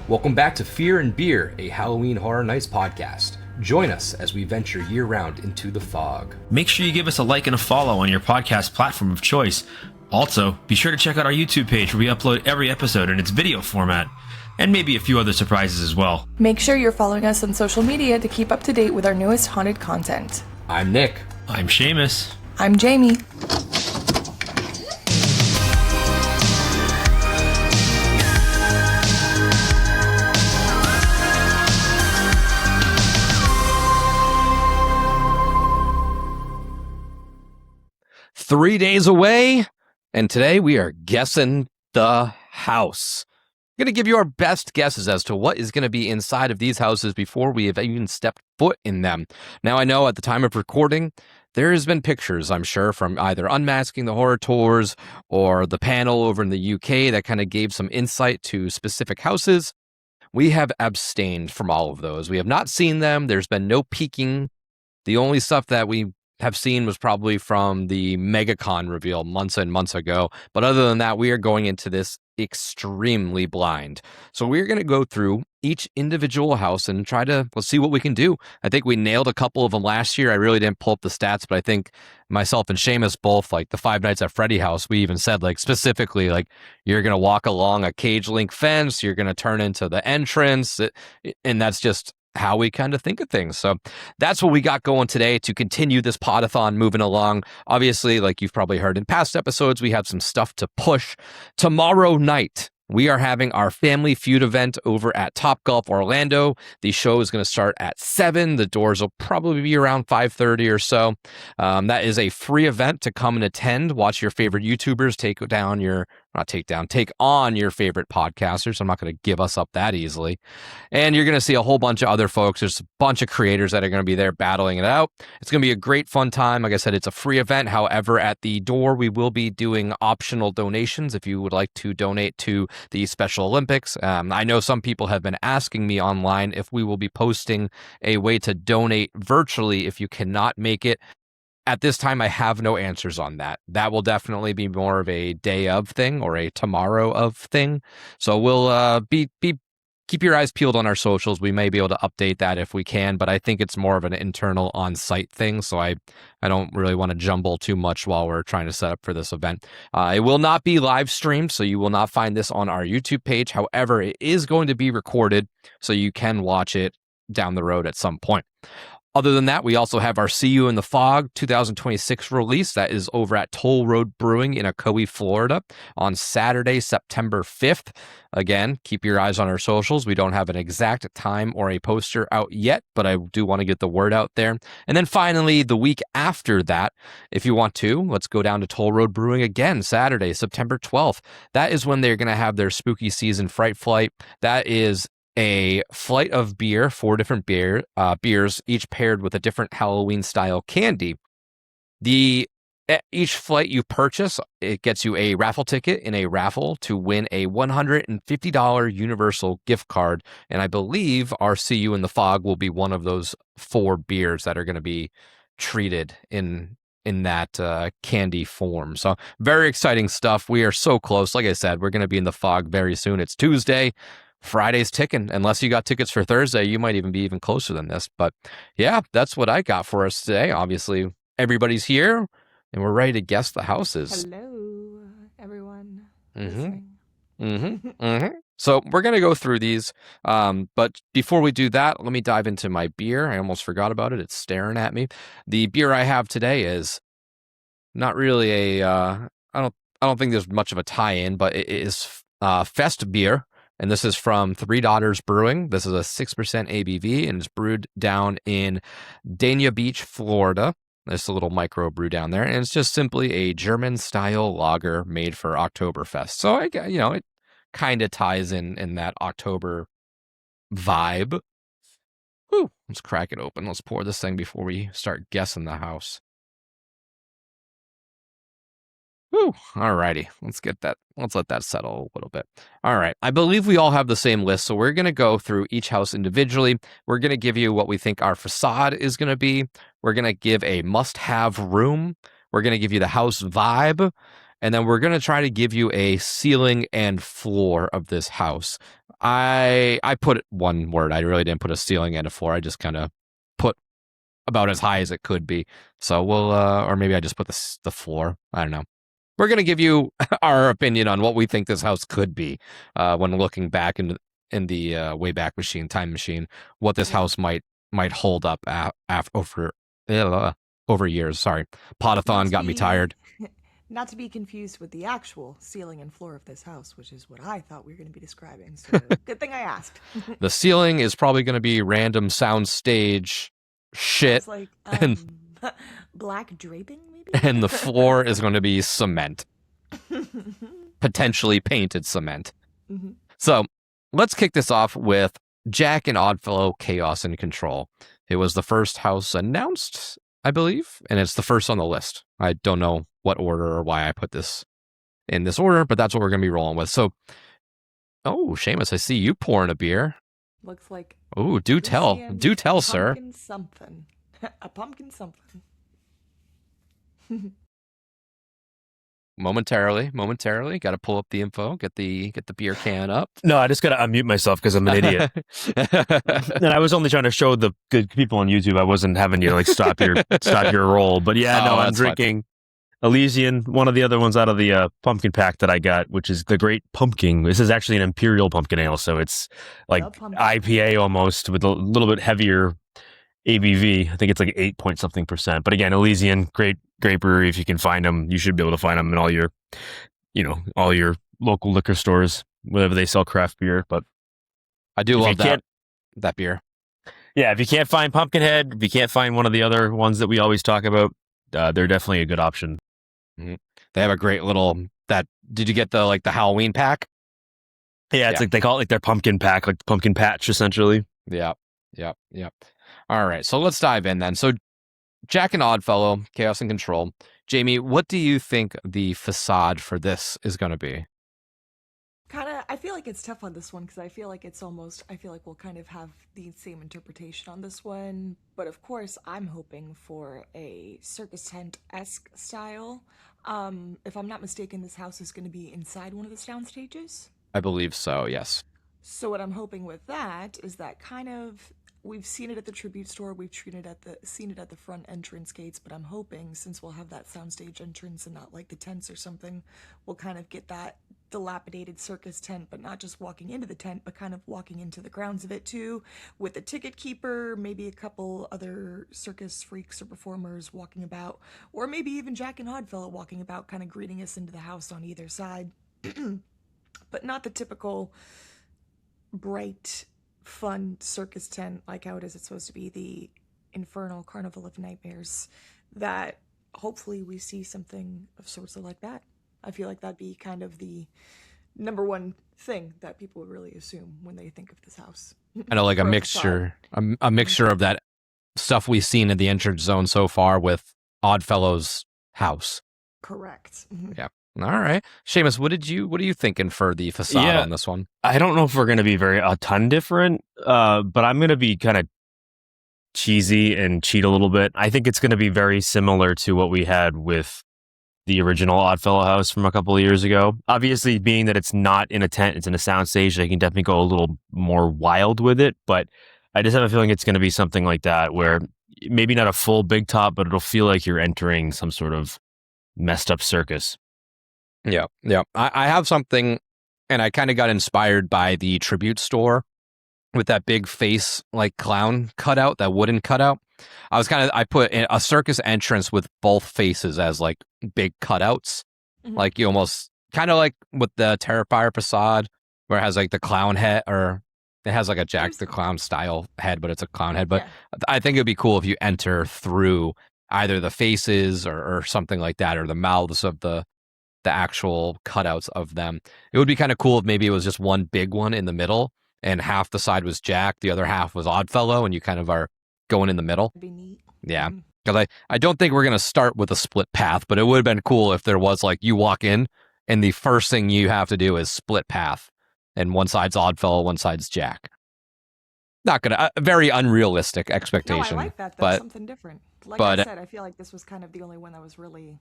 Welcome back to Fear and Beer, a Halloween Horror Nights podcast. Join us as we venture year-round into the fog. Make sure you give us a like and a follow on your podcast platform of choice. Also, be sure to check out our YouTube page where we upload every episode in its video format, and maybe a few other surprises as well. Make sure you're following us on social media to keep up to date with our newest haunted content. I'm Nick. I'm Seamus. I'm Jamie. Three days away, and today we are guessing the house. We're going to give you our best guesses as to what is going to be inside of these houses before we have even stepped foot in them. Now, I know at the time of recording, there has been pictures, I'm sure, from either Unmasking the Horror Tours or the panel over in the UK that kind of gave some insight to specific houses. We have abstained from all of those. We have not seen them. There's been no peeking. The only stuff that we have seen was probably from the MegaCon reveal months and months ago. But other than that, we are going into this extremely blind. So we're going to go through each individual house and let's see what we can do. I think we nailed a couple of them last year. I really didn't pull up the stats, but I think myself and Seamus both, like the Five Nights at Freddy house, we even said like specifically, like you're going to walk along a cage link fence, you're going to turn into the entrance, and that's just how we kind of think of things. So that's what we got going today to continue this podathon moving along. Obviously, like you've probably heard in past episodes, we have some stuff to push. Tomorrow night, we are having our Family Feud event over at Topgolf Orlando. The show is going to start at 7. The doors will probably be around 5:30 or so. That is a free event to come and attend. Watch your favorite YouTubers take on your favorite podcasters. I'm not going to give us up that easily. And you're going to see a whole bunch of other folks. There's a bunch of creators that are going to be there battling it out. It's going to be a great fun time. Like I said, it's a free event. However, at the door, we will be doing optional donations if you would like to donate to the Special Olympics. I know some people have been asking me online if we will be posting a way to donate virtually if you cannot make it. At this time, I have no answers on that. That will definitely be more of a day of thing or a tomorrow of thing. So we'll keep your eyes peeled on our socials. We may be able to update that if we can, but I think it's more of an internal on-site thing. So I don't really want to jumble too much while we're trying to set up for this event. It will not be live streamed, so you will not find this on our YouTube page. However, it is going to be recorded, so you can watch it down the road at some point. Other than that, we also have our See You in the Fog 2026 release. That is over at Toll Road Brewing in Ocoee, Florida on Saturday, September 5th. Again, keep your eyes on our socials. We don't have an exact time or a poster out yet, but I do want to get the word out there. And then finally, the week after that, if you want to, let's go down to Toll Road Brewing again, Saturday, September 12th. That is when they're going to have their spooky season Fright Flight. That is a flight of beer, 4 different beers, each paired with a different Halloween-style candy. Each flight you purchase, it gets you a raffle ticket in a raffle to win a $150 Universal gift card, and I believe our See You in the Fog will be one of those 4 beers that are going to be treated in that candy form. So very exciting stuff. We are so close. Like I said, we're going to be in the fog very soon. It's Tuesday. Friday's ticking. Unless you got tickets for Thursday, you might even be even closer than this. But yeah, that's what I got for us today. Obviously, everybody's here, and we're ready to guess the houses. Hello, everyone. So we're going to go through these. But before we do that, let me dive into my beer. I almost forgot about it. It's staring at me. The beer I have today is not really I don't think there's much of a tie-in, but it is Fest beer. And this is from Three Daughters Brewing. This is a 6% ABV, and it's brewed down in Dania Beach, Florida. There's a little micro brew down there, and it's just simply a German-style lager made for Oktoberfest. So, it kind of ties in that October vibe. Whew, let's crack it open. Let's pour this thing before we start guessing the house. Whew, alrighty, let's let that settle a little bit. All right, I believe we all have the same list, so we're going to go through each house individually. We're going to give you what we think our facade is going to be. We're going to give a must-have room. We're going to give you the house vibe, and then we're going to try to give you a ceiling and floor of this house. I put one word. I really didn't put a ceiling and a floor. I just kind of put about as high as it could be. So we'll, or maybe I just put the floor. I don't know. We're gonna give you our opinion on what we think this house could be when looking back in the Wayback Machine time machine. What this house might hold up over years. Sorry, Potathon got me tired. Not to be confused with the actual ceiling and floor of this house, which is what I thought we were going to be describing. So good thing I asked. The ceiling is probably going to be random sound stage shit. It's like and black draping, maybe. and the floor is going to be cement, potentially painted cement. Mm-hmm. So let's kick this off with Jack and Oddfellow Chaos and Control. It was the first house announced, I believe, and it's the first on the list. I don't know what order or why I put this in this order, but that's what we're going to be rolling with. So, oh, Seamus, I see you pouring a beer. Looks like. Oh, do tell, sir. Pumpkin something. A pumpkin something. Momentarily. Got to pull up the info. Get the beer can up. No, I just got to unmute myself because I'm an idiot. And I was only trying to show the good people on YouTube. I wasn't having you like stop your roll. But yeah, no, I'm drinking Elysian, one of the other ones out of the pumpkin pack that I got, which is the Great Pumpkin. This is actually an Imperial Pumpkin Ale, so it's like IPA almost with a little bit heavier ABV. I think it's like 8 point something percent. But again, Elysian, great brewery. If you can find them, you should be able to find them in all your local liquor stores, wherever they sell craft beer. But I do love that beer. Yeah, if you can't find Pumpkinhead, if you can't find one of the other ones that we always talk about, they're definitely a good option. Mm-hmm. They have a great little did you get the Halloween pack? Yeah, it's like they call it like their pumpkin pack, like the pumpkin patch essentially. Yep. All right, so let's dive in then. So Jack and Oddfellow, Chaos and Control. Jamie, what do you think the facade for this is going to be? I feel like it's tough on this one because I feel like we'll kind of have the same interpretation on this one. But of course, I'm hoping for a circus tent-esque style. If I'm not mistaken, this house is going to be inside one of the sound stages. I believe so, yes. So what I'm hoping with that is that kind of we've seen it at the tribute store, we've seen it at the front entrance gates, but I'm hoping since we'll have that soundstage entrance and not like the tents or something, we'll kind of get that dilapidated circus tent, but not just walking into the tent, but kind of walking into the grounds of it too, with the ticket keeper, maybe a couple other circus freaks or performers walking about, or maybe even Jack and Oddfellow walking about, kind of greeting us into the house on either side. But not the typical bright, fun circus tent like how it's supposed to be, the Infernal Carnival of Nightmares, that hopefully we see something of sorts of like that. I feel like that'd be kind of the number one thing that people would really assume when they think of this house. I know, like a mixture of that stuff we've seen in the entrance zone so far with Oddfellow's house. Correct. Yeah. All right. Seamus, what are you thinking for the facade on this one? I don't know if we're going to be a ton different, but I'm going to be kind of cheesy and cheat a little bit. I think it's going to be very similar to what we had with the original Oddfellow house from a couple of years ago. Obviously, being that it's not in a tent, it's in a soundstage, they can definitely go a little more wild with it. But I just have a feeling it's going to be something like that, where maybe not a full big top, but it'll feel like you're entering some sort of messed up circus. Yeah. I have something, and I kind of got inspired by the tribute store with that big face, like clown cutout, that wooden cutout. I put a circus entrance with both faces as like big cutouts. Mm-hmm. Like you almost kind of like with the Terrifier facade, where it has like the clown head, or it has like a Jack the Clown style head, but it's a clown head. But yeah. I think it'd be cool if you enter through either the faces or something like that, or the mouths of the actual cutouts of them. It would be kind of cool if maybe it was just one big one in the middle and half the side was Jack, the other half was Oddfellow, and you kind of are going in the middle. That'd be neat. Yeah. Because I don't think we're going to start with a split path, but it would have been cool if there was like you walk in and the first thing you have to do is split path, and one side's Oddfellow, one side's Jack. Not gonna, a very unrealistic expectation. No, I like that. That's something different. Like I said, I feel like this was kind of the only one that was really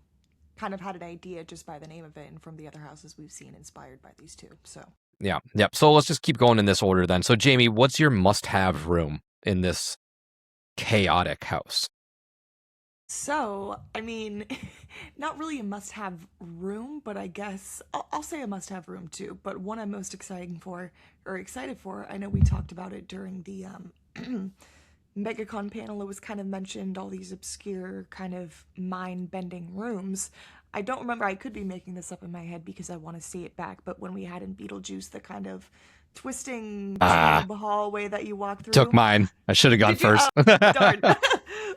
kind of had an idea just by the name of it, and from the other houses we've seen inspired by these two. So Yeah. Yep. So let's just keep going in this order then. So Jamie, what's your must-have room in this chaotic house? So, I mean, not really a must-have room, but I guess I'll say a must-have room too. But one I'm most excited for. I know we talked about it during the MegaCon panel. It was kind of mentioned all these obscure kind of mind-bending rooms. I don't remember. I could be making this up in my head because I want to see it back. But when we had in Beetlejuice the kind of twisting Ah, tube hallway that you walk took through. mine. I should have gone Did you? first. Darn.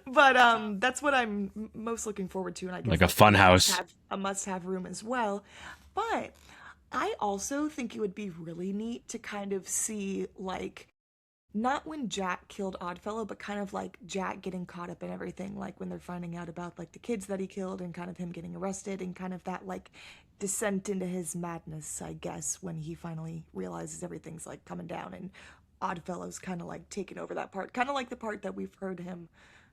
But that's what I'm most looking forward to, and I guess Like a that's fun house. a must-have room as well. But I also think it would be really neat to kind of see like not when Jack killed Oddfellow, but kind of like Jack getting caught up in everything, like when they're finding out about like the kids that he killed and kind of him getting arrested and kind of that like descent into his madness, I guess, when he finally realizes everything's like coming down and Oddfellow's kind of like taking over that part, kind of like the part that we've heard him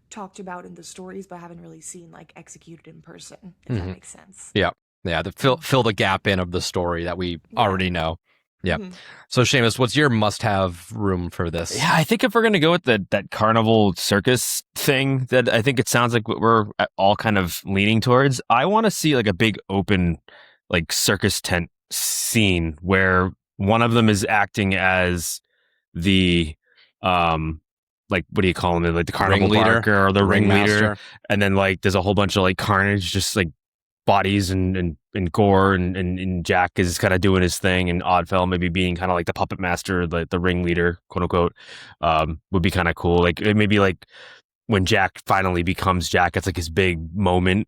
talked about in the stories, but haven't really seen like executed in person, if that Mhm. makes sense. Yeah. Yeah. To fill the gap in of the story that we Yeah. already know. Yeah. Mhm. So Seamus, what's your must-have room for this? Yeah, I think if we're gonna go with that carnival circus thing, that I think it sounds like what we're all kind of leaning towards. I want to see like a big open, like circus tent scene where one of them is acting as the, like what do you call him? Like the carnival Ringleader, barker or the ringleader, ringmaster. and then like there's a whole bunch of like carnage, just like bodies and gore and Jack is kind of doing his thing and Oddfell maybe being kind of like the puppet master, the ringleader, quote unquote, would be kind of cool. Like maybe like when Jack finally becomes Jack, it's like his big moment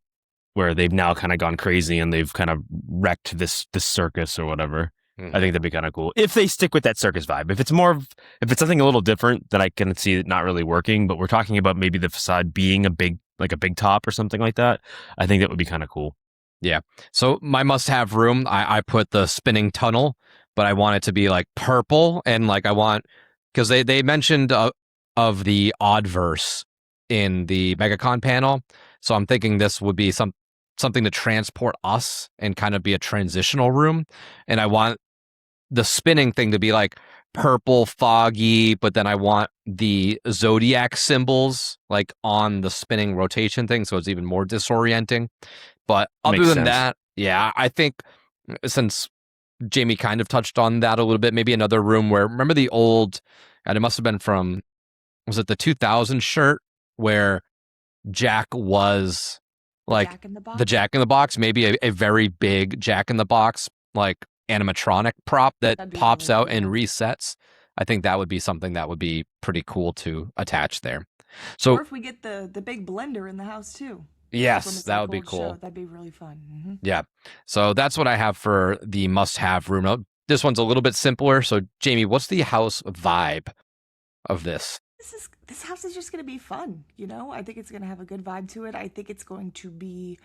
where they've now kind of gone crazy and they've kind of wrecked this circus or whatever. I think that'd be kind of cool if they stick with that circus vibe. If it's something a little different, that I can see it not really working. But we're talking about maybe the facade being a big top or something like that. I think that would be kind of cool. Yeah. So my must-have room, I put the spinning tunnel, but I want it to be like purple and like I want because they mentioned of the Oddverse in the MegaCon panel, so I'm thinking this would be something to transport us and kind of be a transitional room, and I want the spinning thing to be like purple, foggy, but then I want the zodiac symbols like on the spinning rotation thing, so it's even more disorienting. But other Makes than sense. that, yeah, I think since Jamie kind of touched on that a little bit, maybe another room where remember the old, and it must have been from, was it the 2000 shirt where Jack was like Jack in the Box. the Jack in the Box, maybe a very big Jack in the Box, like animatronic prop that That'd be pops really out and cool. resets. I think that would be something that would be pretty cool to attach there. Or So if we get the big blender in the house too. From yes, his that like would be old cool. show. That'd be really fun. Yeah. So that's what I have for the must-have room. Now, this one's a little bit simpler. So Jamie, what's the house vibe of this? This house is just gonna be fun, you know? I think it's gonna have a good vibe to it. I think it's going to be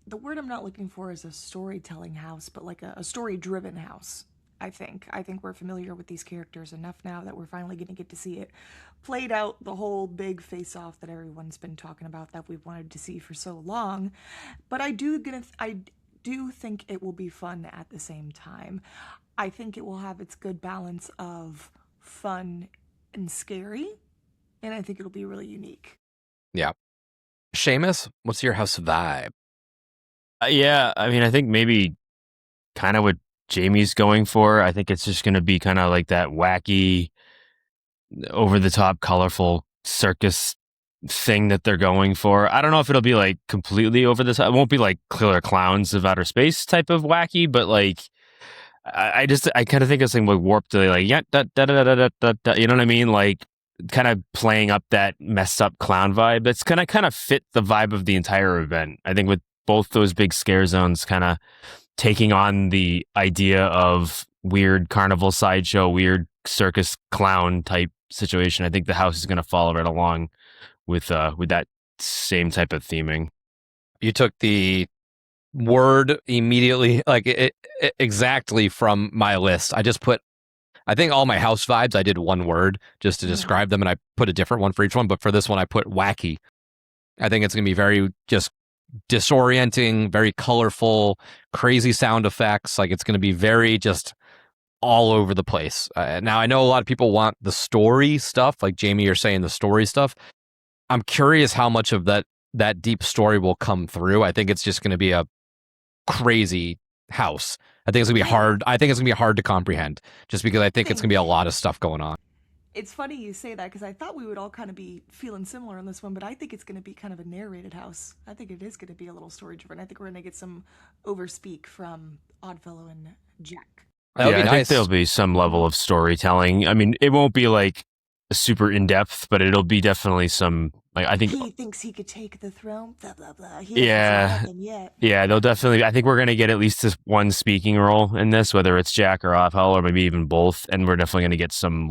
the word I'm not looking for is a storytelling house, but like a story driven house. I think. I think we're familiar with these characters enough now that we're finally going to get to see it played out, the whole big face off that everyone's been talking about that we've wanted to see for so long. But I do think it will be fun at the same time. I think it will have its good balance of fun and scary, and I think it'll be really unique. Yeah. Seamus, what's your house vibe? Yeah, I mean, I think maybe kind of what Jamie's going for. I think it's just going to be kind of like that wacky, over the top, colorful circus thing that they're going for. I don't know if it'll be like completely over the top. It won't be like Killer Clowns of Outer Space type of wacky, but like I kind of think of something like warped, like yeah, da, da, da, da, da, da, da, you know what I mean? Like kind of playing up that messed up clown vibe. That's gonna kind of fit the vibe of the entire event. I think with both those big scare zones kind of taking on the idea of weird carnival sideshow, weird circus clown type situation, I think the house is going to follow right along with that same type of theming. You took the word immediately, like exactly from my list. I just put, I think all my house vibes, I did one word just to describe them, and I put a different one for each one. But for this one, I put wacky. I think it's going to be very just disorienting, very colorful, crazy sound effects. Like it's going to be very just all over the place. Now I know a lot of people want the story stuff, like Jamie, you're saying the story stuff. I'm curious how much of that deep story will come through. I think it's just going to be a crazy house. I think it's gonna be hard. I think it's gonna be hard to comprehend, just because I think it's gonna be a lot of stuff going on. It's funny you say that because I thought we would all kind of be feeling similar on this one, but I think it's going to be kind of a narrated house. I think it is going to be a little story driven. I think we're going to get some overspeak from Oddfellow and Jack. That would be I think nice. there'll be some level of storytelling. I mean, it won't be like super in depth, but it'll be definitely some. Like I think He thinks he could take the throne. Blah blah blah. Yeah. Yeah, they'll definitely. I think we're going to get at least this one speaking role in this, whether it's Jack or Oddfellow or maybe even both, and we're definitely going to get some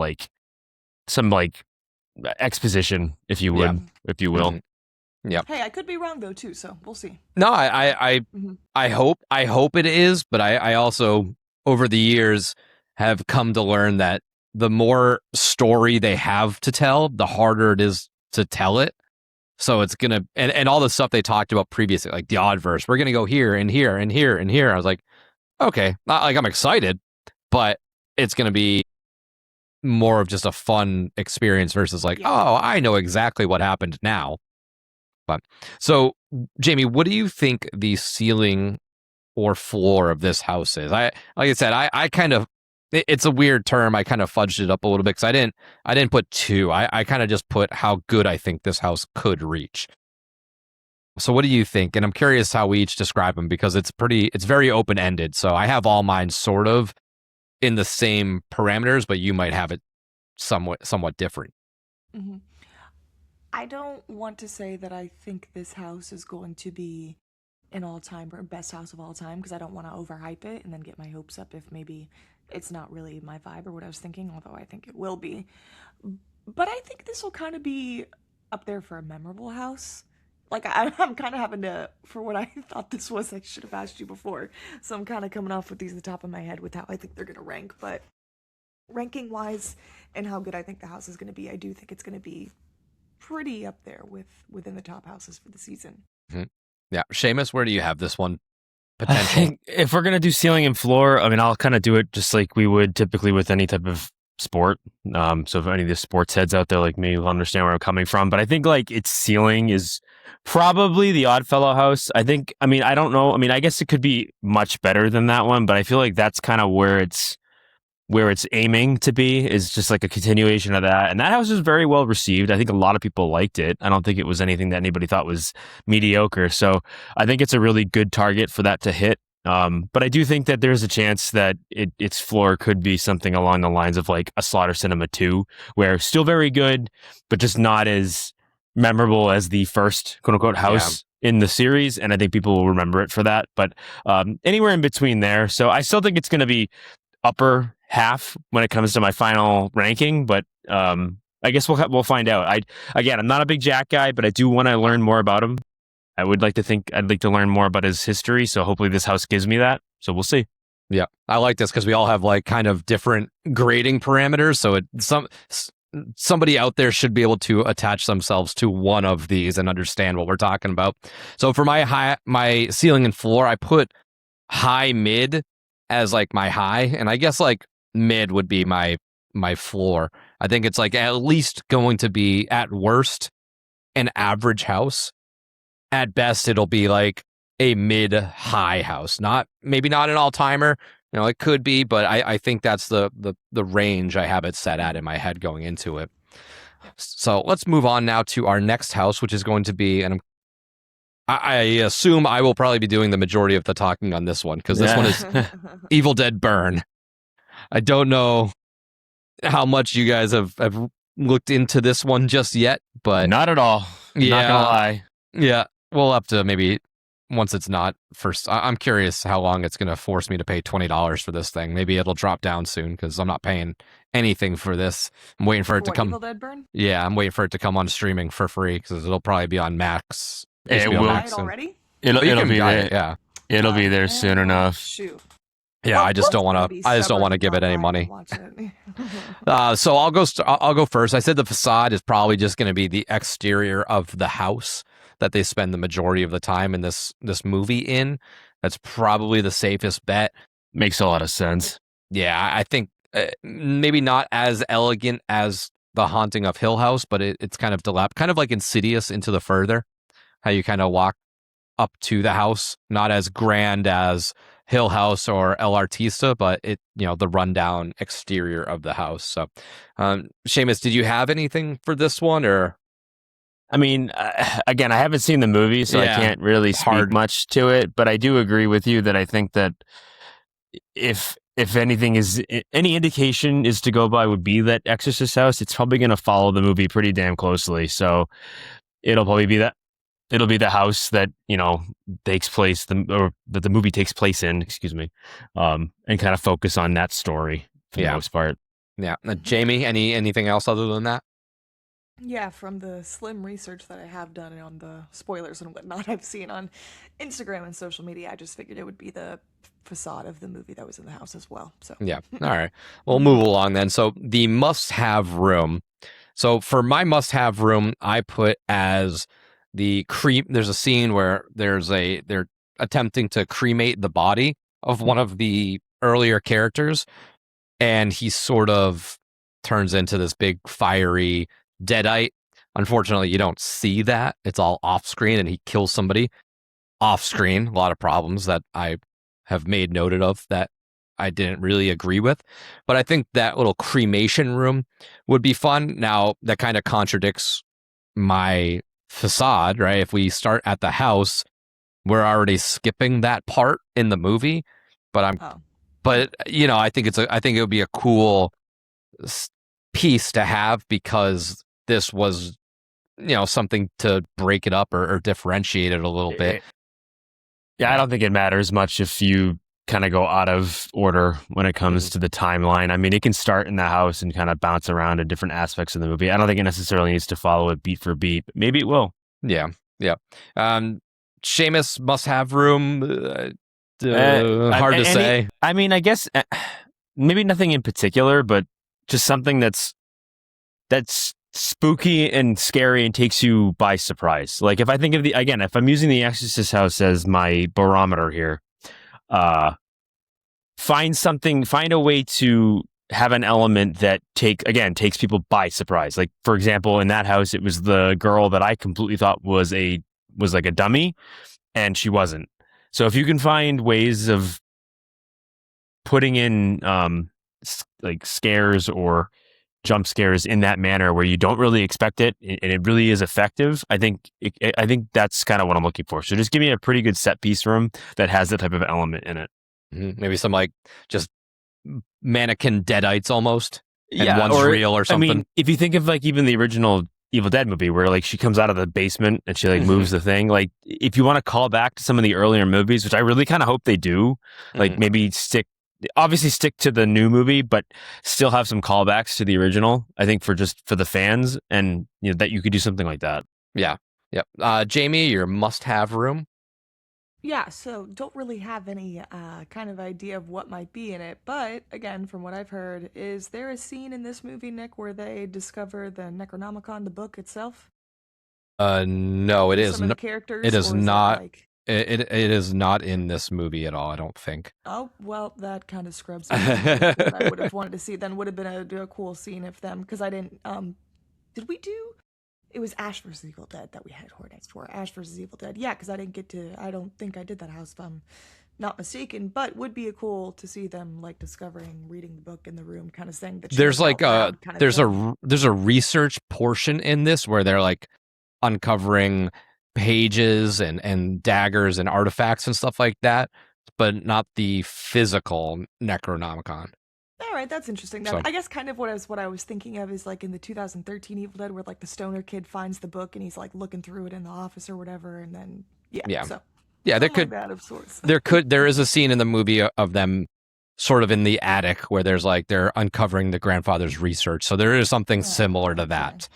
exposition, if you would, if you will. Mm-hmm. Yeah. Hey, I could be wrong though too, so we'll see. No, I hope it is, but I also over the years have come to learn that the more story they have to tell, the harder it is to tell it. So it's gonna and all the stuff they talked about previously, like the Oddverse, we're gonna go here and here and here and here. I was like, okay, not like I'm excited, but it's gonna be more of just a fun experience versus like, oh, I know exactly what happened now. But so, Jamie, what do you think the ceiling or floor of this house is? Like I said, I kind of, it's a weird term. I kind of fudged it up a little bit because I didn't put 2. I kind of just put how good I think this house could reach. So what do you think? And I'm curious how we each describe them because it's very open ended. So I have all mine sort of in the same parameters, but you might have it somewhat different. Mm-hmm. I don't want to say that I think this house is going to be an all-time or best house of all time because I don't want to overhype it and then get my hopes up if maybe it's not really my vibe or what I was thinking, although I think it will be. But I think this will kind of be up there for a memorable house. Like, I'm kind of having to, for what I thought this was, I should have asked you before. So I'm kind of coming off with these at the top of my head with how I think they're going to rank. But ranking-wise and how good I think the house is going to be, I do think it's going to be pretty up there within the top houses for the season. Mm-hmm. Yeah. Seamus, where do you have this one? Potential. I think if we're going to do ceiling and floor, I mean, I'll kind of do it just like we would typically with any type of sport. So if any of the sports heads out there like me will understand where I'm coming from, but I think like its ceiling is probably the Oddfellow house. I don't know. I mean, I guess it could be much better than that one, but I feel like that's kind of where it's aiming to be, is just like a continuation of that. And that house was very well received. I think a lot of people liked it. I don't think it was anything that anybody thought was mediocre. So I think it's a really good target for that to hit. But I do think that there's a chance that its floor could be something along the lines of like a Slaughter Cinema 2, where still very good, but just not as memorable as the first quote unquote house in the series. And I think people will remember it for that. But anywhere in between there. So I still think it's going to be upper half when it comes to my final ranking, but I guess we'll find out. I'm not a big Jack guy, but I do want to learn more about him. I'd like to learn more about his history, so hopefully this house gives me that. So we'll see. Yeah, I like this because we all have like kind of different grading parameters. So somebody out there should be able to attach themselves to one of these and understand what we're talking about. So for my ceiling and floor, I put high mid as like my high, and I guess like mid would be my floor. I think it's like at least going to be at worst an average house. At best, it'll be like a mid-high house. Maybe not an all-timer. You know, it could be, but I think that's the range I have it set at in my head going into it. So let's move on now to our next house, which is going to be, and I assume I will probably be doing the majority of the talking on this one because this one is Evil Dead Burn. I don't know how much you guys have looked into this one just yet, but not at all. Yeah, not gonna lie. Yeah. We'll have to maybe once it's not first. I'm curious how long it's going to force me to pay $20 for this thing. Maybe it'll drop down soon because I'm not paying anything for this. I'm waiting for it to come. Evil Dead Burn? Yeah, I'm waiting for it to come on streaming for free because it'll probably be on Max. It will already. It'll be there. Yeah, it'll be there soon enough. Shoot. Yeah, I just don't want to give it any money. So I'll go first. I said the facade is probably just going to be the exterior of the house. that they spend the majority of the time in this movie in. That's probably the safest bet. Makes a lot of sense. Yeah, I think maybe not as elegant as The Haunting of Hill House, but it's kind of kind of like Insidious Into the Further, how you kind of walk up to the house, not as grand as Hill House or El Artista, but the rundown exterior of the house. So, Seamus, did you have anything for this one, or? I mean, again, I haven't seen the movie, so I can't really speak much to it, but I do agree with you that I think that if anything is any indication is to go by would be that Exorcist house, it's probably going to follow the movie pretty damn closely. So it'll probably be that. It'll be the house that, takes place, or that the movie takes place in, excuse me, and kind of focus on that story for the most part. Yeah. Jamie, anything else other than that? Yeah, from the slim research that I have done on the spoilers and whatnot I've seen on Instagram and social media, I just figured it would be the facade of the movie that was in the house as well. So yeah. All right. We'll move along then. So the must-have room. So for my must-have room, I put as there's a scene where they're attempting to cremate the body of one of the earlier characters, and he sort of turns into this big fiery deadite. Unfortunately, you don't see that. It's all off screen, and he kills somebody off screen. A lot of problems that I have made noted of that I didn't really agree with. But I think that little cremation room would be fun. Now, that kind of contradicts my facade, right? If we start at the house, we're already skipping that part in the movie. But I think it would be a cool piece to have, because this was, something to break it up or differentiate it a little bit. Yeah, I don't think it matters much if you kind of go out of order when it comes to the timeline. I mean, it can start in the house and kind of bounce around in different aspects of the movie. I don't think it necessarily needs to follow it beat for beat. Maybe it will. Yeah. Seamus must-have room. Hard to say. I mean, I guess maybe nothing in particular, but just something that's spooky and scary and takes you by surprise. Like if I think of if I'm using the Exorcist house as my barometer here, find a way to have an element that takes people by surprise. Like for example, in that house, it was the girl that I completely thought was like a dummy, and she wasn't. So if you can find ways of putting in like scares or jump scares in that manner where you don't really expect it and it really is effective, I think that's kind of what I'm looking for. So just give me a pretty good set piece room that has that type of element in it. Maybe some like just mannequin deadites almost, and one's real or something. I mean, if you think of like even the original Evil Dead movie where like she comes out of the basement and she like moves the thing, like if you want to call back to some of the earlier movies, which I really kind of hope they do, like maybe stick to the new movie, but still have some callbacks to the original. I think for the fans, and that you could do something like that. Yeah. Yep. Jamie, your must-have room. Yeah, so don't really have any kind of idea of what might be in it, but again, from what I've heard, is there a scene in this movie, Nick, where they discover the Necronomicon, the book itself? No, it is. Some of the characters. It is not. It is not in this movie at all, I don't think. Oh, well, that kind of scrubs me. What I would have wanted to see then would have been a cool scene if them, because I didn't. Did we do? It was Ash vs. Evil Dead that we had Hornets for. Ash vs. Evil Dead. Yeah, because I don't think I did that house if I'm not mistaken, but would be cool to see them like reading the book in the room, kind of saying that there's like there's a research portion in this where they're like uncovering pages and daggers and artifacts and stuff like that, but not the physical Necronomicon. All right, that's interesting. I guess kind of what I was thinking of is like in the 2013 Evil Dead, where like the stoner kid finds the book and he's like looking through it in the office or whatever, and then there is a scene in the movie of them sort of in the attic where there's like they're uncovering the grandfather's research, so there is something similar to that.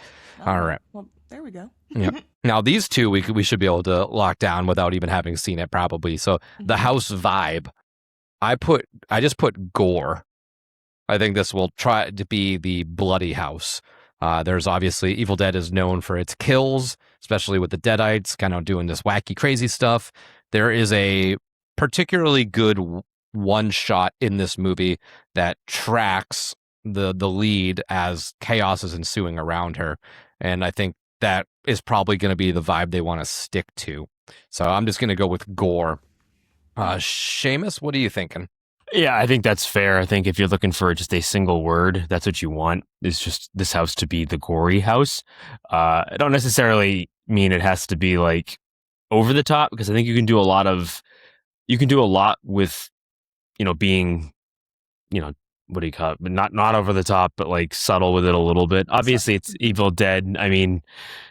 All right, well, there we go. Yep. Now these two we should be able to lock down without even having seen it probably. So the house vibe, I just put gore. I think this will try to be the bloody house. There's obviously Evil Dead is known for its kills, especially with the Deadites kind of doing this wacky, crazy stuff. There is a particularly good one shot in this movie that tracks the lead as chaos is ensuing around her. And I think that is probably going to be the vibe they want to stick to. So I'm just going to go with gore. Seamus, what are you thinking? Yeah, I think that's fair. I think if you're looking for just a single word, that's what you want, is just this house to be the gory house. I don't necessarily mean it has to be like over the top, because I think you can do a lot with, being, what do you call it? But not over the top, but like subtle with it a little bit. Obviously, it's Evil Dead. I mean,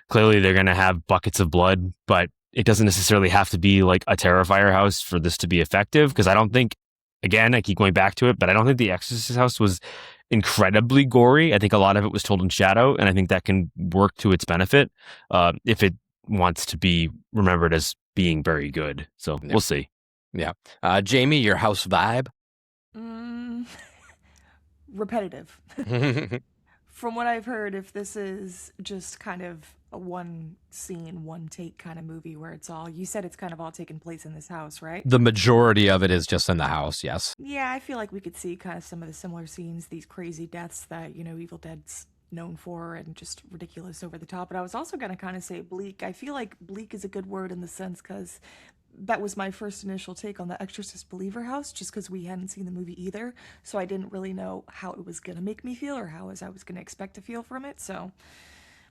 clearly they're going to have buckets of blood, but it doesn't necessarily have to be like a Terrifier house for this to be effective. Because I don't think, again, I keep going back to it, but I don't think the Exorcist house was incredibly gory. I think a lot of it was told in shadow, and I think that can work to its benefit if it wants to be remembered as being very good. So we'll see. Yeah. Jamie, your house vibe? Repetitive. From what I've heard, if this is just kind of a one scene, one take kind of movie where it's all, you said it's kind of all taking place in this house, right? The majority of it is just in the house, yes. Yeah, I feel like we could see kind of some of the similar scenes, these crazy deaths that, Evil Dead's known for, and just ridiculous over the top. But I was also going to kind of say bleak. I feel like bleak is a good word in the sense because that was my first initial take on the Exorcist Believer house, just because we hadn't seen the movie either. So I didn't really know how it was going to make me feel or how I was going to expect to feel from it. So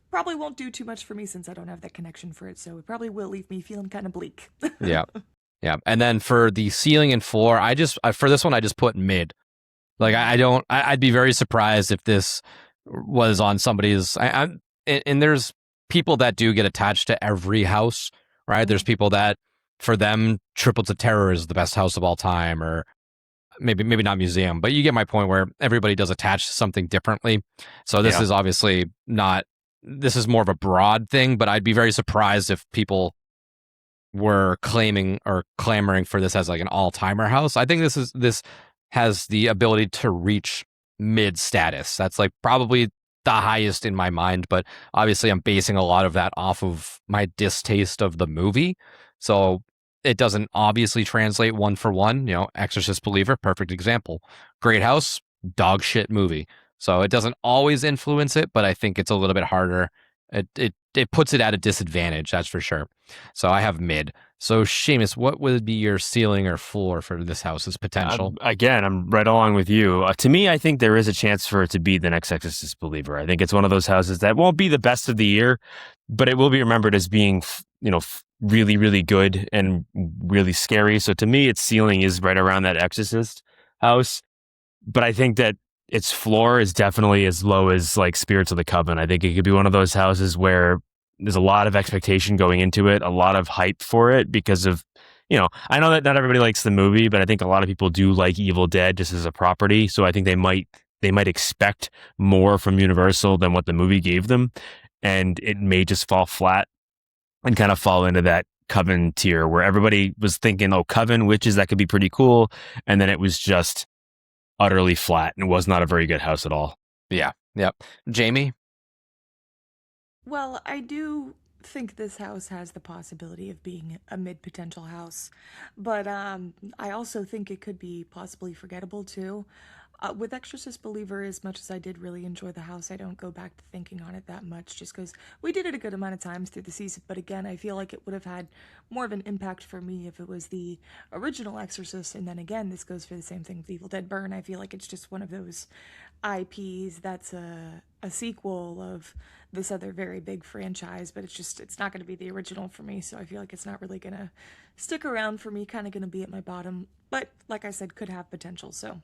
probably won't do too much for me since I don't have that connection for it. So it probably will leave me feeling kind of bleak. Yeah. Yeah. And then for the ceiling and floor, for this one, I just put mid. Like, I'd be very surprised if this was on somebody's, and there's people that do get attached to every house, right? There's people that, for them, Triplets of Terror is the best house of all time, or maybe not museum, but you get my point where everybody does attach to something differently. So this is obviously not, this is more of a broad thing, but I'd be very surprised if people were claiming or clamoring for this as like an all-timer house. I think this has the ability to reach mid status. That's like probably the highest in my mind, but obviously I'm basing a lot of that off of my distaste of the movie. So it doesn't obviously translate one for one. Exorcist Believer, perfect example. Great house, dog shit movie. So it doesn't always influence it, but I think it's a little bit harder. It puts it at a disadvantage, that's for sure. So I have mid. So Seamus, what would be your ceiling or floor for this house's potential? Again, I'm right along with you. To me, I think there is a chance for it to be the next Exorcist Believer. I think it's one of those houses that won't be the best of the year, but it will be remembered as being, really, really good and really scary. So to me, its ceiling is right around that Exorcist house. But I think that its floor is definitely as low as like Spirits of the Coven. I think it could be one of those houses where there's a lot of expectation going into it, a lot of hype for it because of, I know that not everybody likes the movie, but I think a lot of people do like Evil Dead just as a property. So I think they might expect more from Universal than what the movie gave them. And it may just fall flat and kind of fall into that Coven tier where everybody was thinking, oh, Coven, witches, that could be pretty cool. And then it was just utterly flat and was not a very good house at all. Yeah. Yep. Jamie? Well, I do think this house has the possibility of being a mid-potential house, but I also think it could be possibly forgettable too. With Exorcist Believer, as much as I did really enjoy the house, I don't go back to thinking on it that much just because we did it a good amount of times through the season. But again, I feel like it would have had more of an impact for me if it was the original Exorcist. And then again, this goes for the same thing with Evil Dead Burn. I feel like it's just one of those IPs that's a sequel of this other very big franchise, but it's not going to be the original for me. So I feel like it's not really going to stick around for me, kind of going to be at my bottom. But like I said, could have potential. So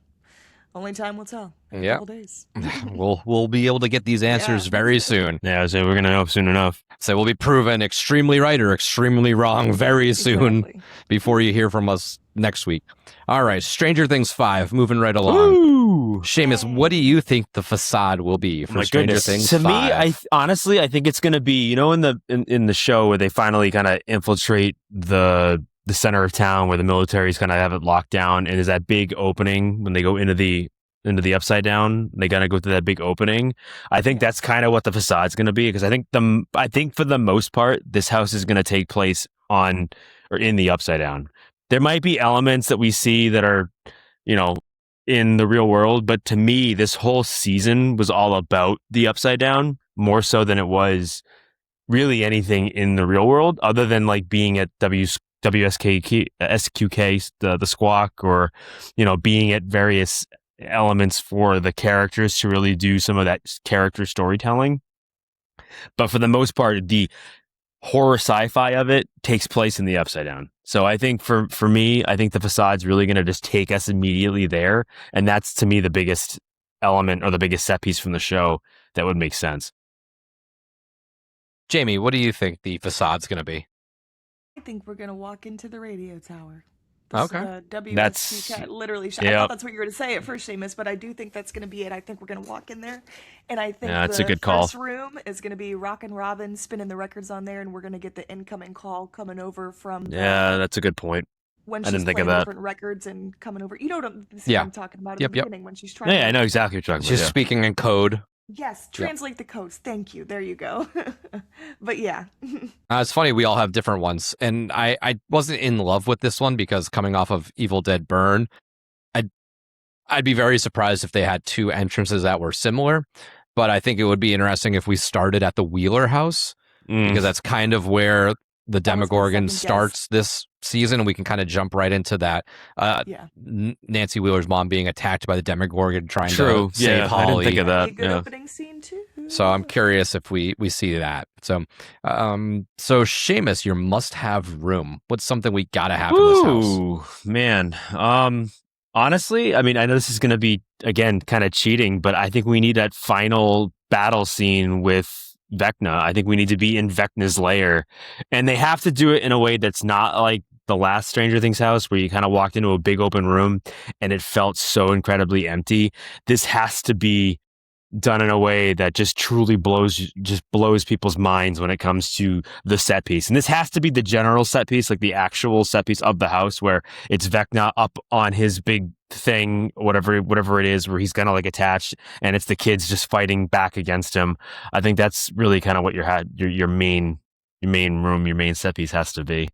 only time will tell. In a couple days. We'll be able to get these answers very soon. Yeah, so we're gonna know soon enough. So we'll be proven extremely right or extremely wrong very soon before you hear from us next week. All right, Stranger Things 5, moving right along. Ooh. Seamus, what do you think the facade will be for Stranger Things 5? To me, honestly, I think it's gonna be, in the show where they finally kind of infiltrate the center of town where the military's kind of have it locked down, and there's that big opening when they go into the into the upside down. They gotta go through that big opening. I think that's kind of what the facade's going to be, because I think for the most part, this house is going to take place on or in the upside down. There might be elements that we see that are, in the real world, but to me, this whole season was all about the upside down more so than it was really anything in the real world, other than like being at WSKK, SQK, the Squawk, or being at various elements for the characters to really do some of that character storytelling. But for the most part, the horror sci-fi of it takes place in the upside down. So I think for me, I think the facade's really going to just take us immediately there, and that's to me the biggest element or the biggest set piece from the show that would make sense. Jamie, what do you think the facade's going to be? I think we're gonna walk into the radio tower. Okay. WSQK, literally. I thought that's what you were going to say at first, Seamus, but I do think that's going to be it. I think we're going to walk in there, and I think that's the a good call. first room is going to be Rockin' Robin spinning the records on there, and we're going to get the incoming call coming over from. That's a good point. When she's playing different records and coming over. You know what I'm talking about in the beginning when she's trying. Yeah, I know exactly what you're talking about. She's speaking in code. Yes, translate the codes. Thank you. There you go. But yeah. It's funny, we all have different ones. And I wasn't in love with this one because coming off of Evil Dead Burn, I'd be very surprised if they had two entrances that were similar. But I think it would be interesting if we started at the Wheeler house, because that's kind of where the Demogorgon starts this season, and we can kind of jump right into that. Nancy Wheeler's mom being attacked by the Demogorgon, trying to save Holly. I didn't think of that. Good opening scene too. So I'm curious if we see that. So, Seamus, your must-have room. What's something we gotta have in this house? Ooh, man. Honestly, I mean, I know this is going to be again kind of cheating, but I think we need that final battle scene with Vecna. I think we need to be in Vecna's lair, and they have to do it in a way that's not like the last Stranger Things house where you kind of walked into a big open room and it felt so incredibly empty. This has to be done in a way that just truly blows people's minds when it comes to the set piece. And this has to be the general set piece, like the actual set piece of the house, where it's Vecna up on his big thing, whatever it is, where he's kind of like attached, and it's the kids just fighting back against him. I think that's really kind of what your main room, your main set piece has to be.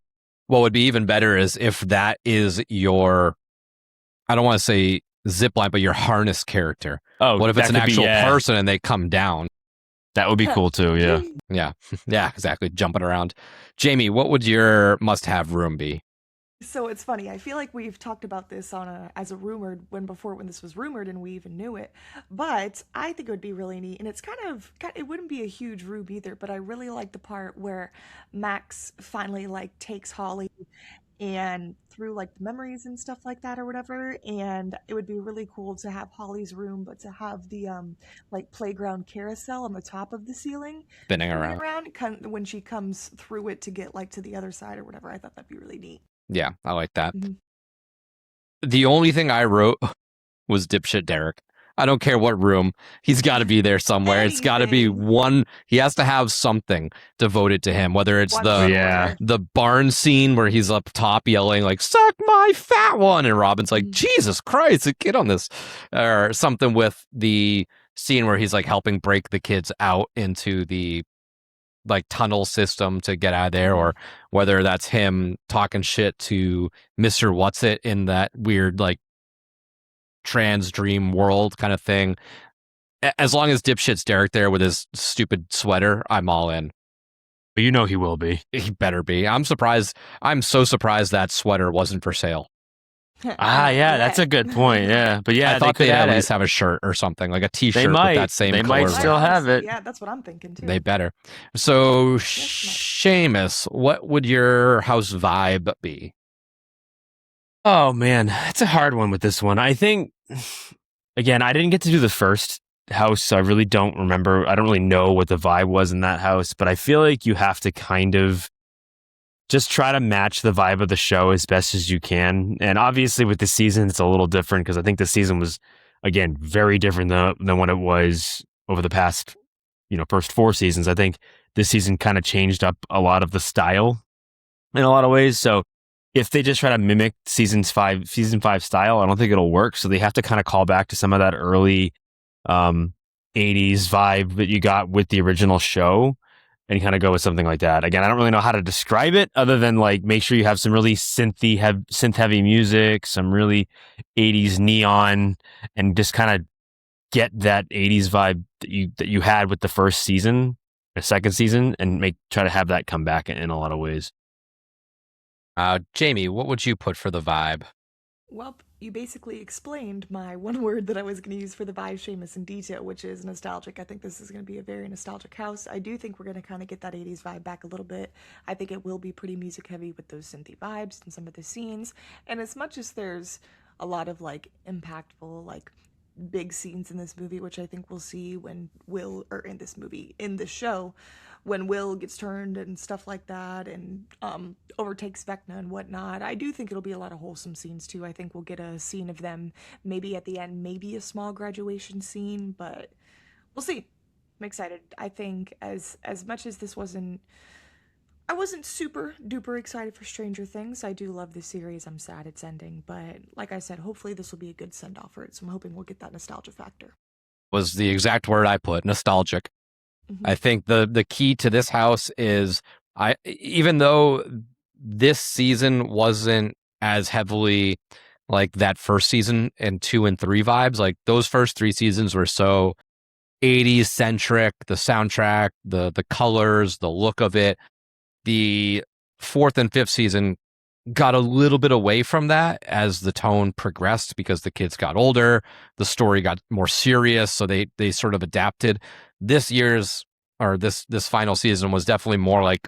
What would be even better is if that is your, I don't want to say zipline, but your harness character. Oh, what if it's an actual person and they come down? That would be cool too. Yeah, exactly. Jumping around. Jamie, what would your must-have room be? So it's funny. I feel like we've talked about this as a rumored when this was rumored and we even knew it. But I think it would be really neat, and it's kind of it wouldn't be a huge room either. But I really like the part where Max finally takes Holly and through the memories and stuff like that or whatever, and it would be really cool to have Holly's room, but to have the playground carousel on the top of the ceiling spinning around when she comes through it to get to the other side or whatever. I thought that'd be really neat. Yeah, I like that. Mm-hmm. The only thing I wrote was dipshit Derek. I don't care what room. He's got to be there somewhere. It's got to be one. He has to have something devoted to him, whether it's the barn scene where he's up top yelling "suck my fat one," and Robin's like, "Jesus Christ, get on this," or something with the scene where he's helping break the kids out into the tunnel system to get out of there, or whether that's him talking shit to Mr. What's-It in that weird trans dream world kind of thing. As long as dipshit's Derek there with his stupid sweater, I'm all in. But you know he will be. He better be. I'm so surprised that sweater wasn't for sale. That's a good point. Yeah, but I thought they'd at least have a shirt or something, like a t-shirt with that same color. They might still have it. Yeah, that's what I'm thinking too. They better. So Seamus, what would your house vibe be? Oh man, it's a hard one with this one. I think, again, I didn't get to do the first house, so I really don't remember. I don't really know what the vibe was in that house, but I feel like you have to kind of just try to match the vibe of the show as best as you can. And obviously with the season, it's a little different because I think the season was, again, very different than what it was over the past, first 4 seasons. I think this season kind of changed up a lot of the style in a lot of ways. So if they just try to mimic season five style, I don't think it'll work. So they have to kind of call back to some of that early 80s vibe that you got with the original show and kind of go with something like that. Again, I don't really know how to describe it other than like make sure you have some really synth heavy music, some really 80s neon, and just kind of get that 80s vibe that you had with the first season, the second season, and try to have that come back in a lot of ways. Jamie, what would you put for the vibe? Well, you basically explained my one word that I was going to use for the vibe, Seamus, in detail, which is nostalgic. I think this is going to be a very nostalgic house. I do think we're going to kind of get that 80s vibe back a little bit. I think it will be pretty music heavy with those synthy vibes and some of the scenes. And as much as there's a lot of like impactful, like big scenes in this movie, which I think we'll see when in the show, when Will gets turned and stuff like that, and overtakes Vecna and whatnot. I do think it'll be a lot of wholesome scenes too. I think we'll get a scene of them maybe at the end, maybe a small graduation scene, but we'll see. I'm excited. I think as much as I wasn't super duper excited for Stranger Things. I do love this series. I'm sad it's ending, but like I said, hopefully this will be a good send off for it. So I'm hoping we'll get that nostalgia factor. Was the exact word I put, nostalgic. I think the key to this house is even though this season wasn't as heavily like that first season and 2 and 3 vibes, like those first 3 seasons were so 80s centric, the soundtrack, the colors, the look of it. The 4th and 5th season got a little bit away from that as the tone progressed because the kids got older, the story got more serious, so they sort of adapted. This final season was definitely more like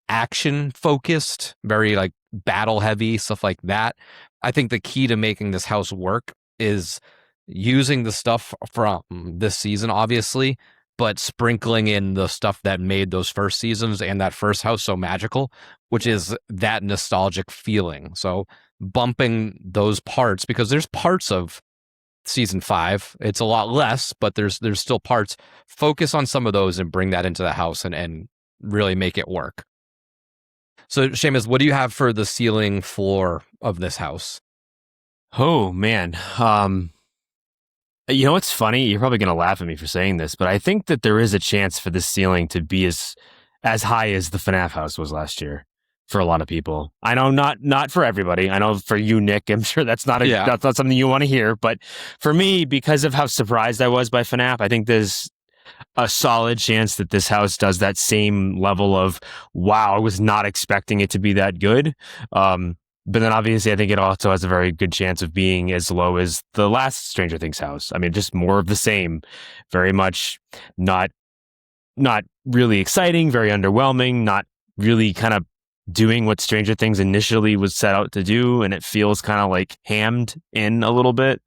action focused, very like battle heavy, stuff like that. I think the key to making this house work is using the stuff from this season, obviously, but sprinkling in the stuff that made those first seasons and that first house so magical, which is that nostalgic feeling. So bumping those parts, because there's parts of season 5, it's a lot less, but there's still parts. Focus on some of those and bring that into the house and really make it work. So Seamus, what do you have for the ceiling floor of this house? Oh man. You know what's funny? You're probably going to laugh at me for saying this, but I think that there is a chance for this ceiling to be as high as the FNAF house was last year for a lot of people. I know not for everybody. I know for you, Nick, I'm sure that's not something you want to hear. But for me, because of how surprised I was by FNAF, I think there's a solid chance that this house does that same level of, wow, I was not expecting it to be that good. But then obviously I think it also has a very good chance of being as low as the last Stranger Things house. I mean, just more of the same, very much not really exciting, very underwhelming, not really kind of doing what Stranger Things initially was set out to do. And it feels kind of like hammed in a little bit,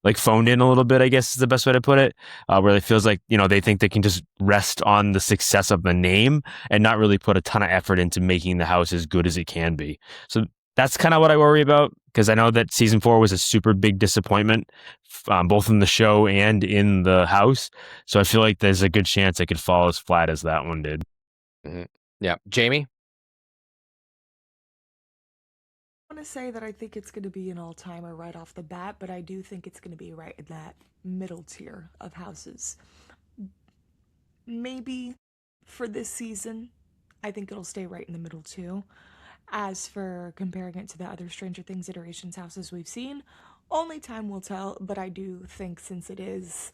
like phoned in a little bit, I guess is the best way to put it, where it feels like, they think they can just rest on the success of the name and not really put a ton of effort into making the house as good as it can be. So that's kind of what I worry about, because I know that season 4 was a super big disappointment, both in the show and in the house. So I feel like there's a good chance it could fall as flat as that one did. Mm-hmm. Yeah. Jamie? I want to say that I think it's going to be an all-timer right off the bat, but I do think it's going to be right in that middle tier of houses. Maybe for this season, I think it'll stay right in the middle too. As for comparing it to the other Stranger Things iterations houses we've seen, only time will tell, but I do think since it is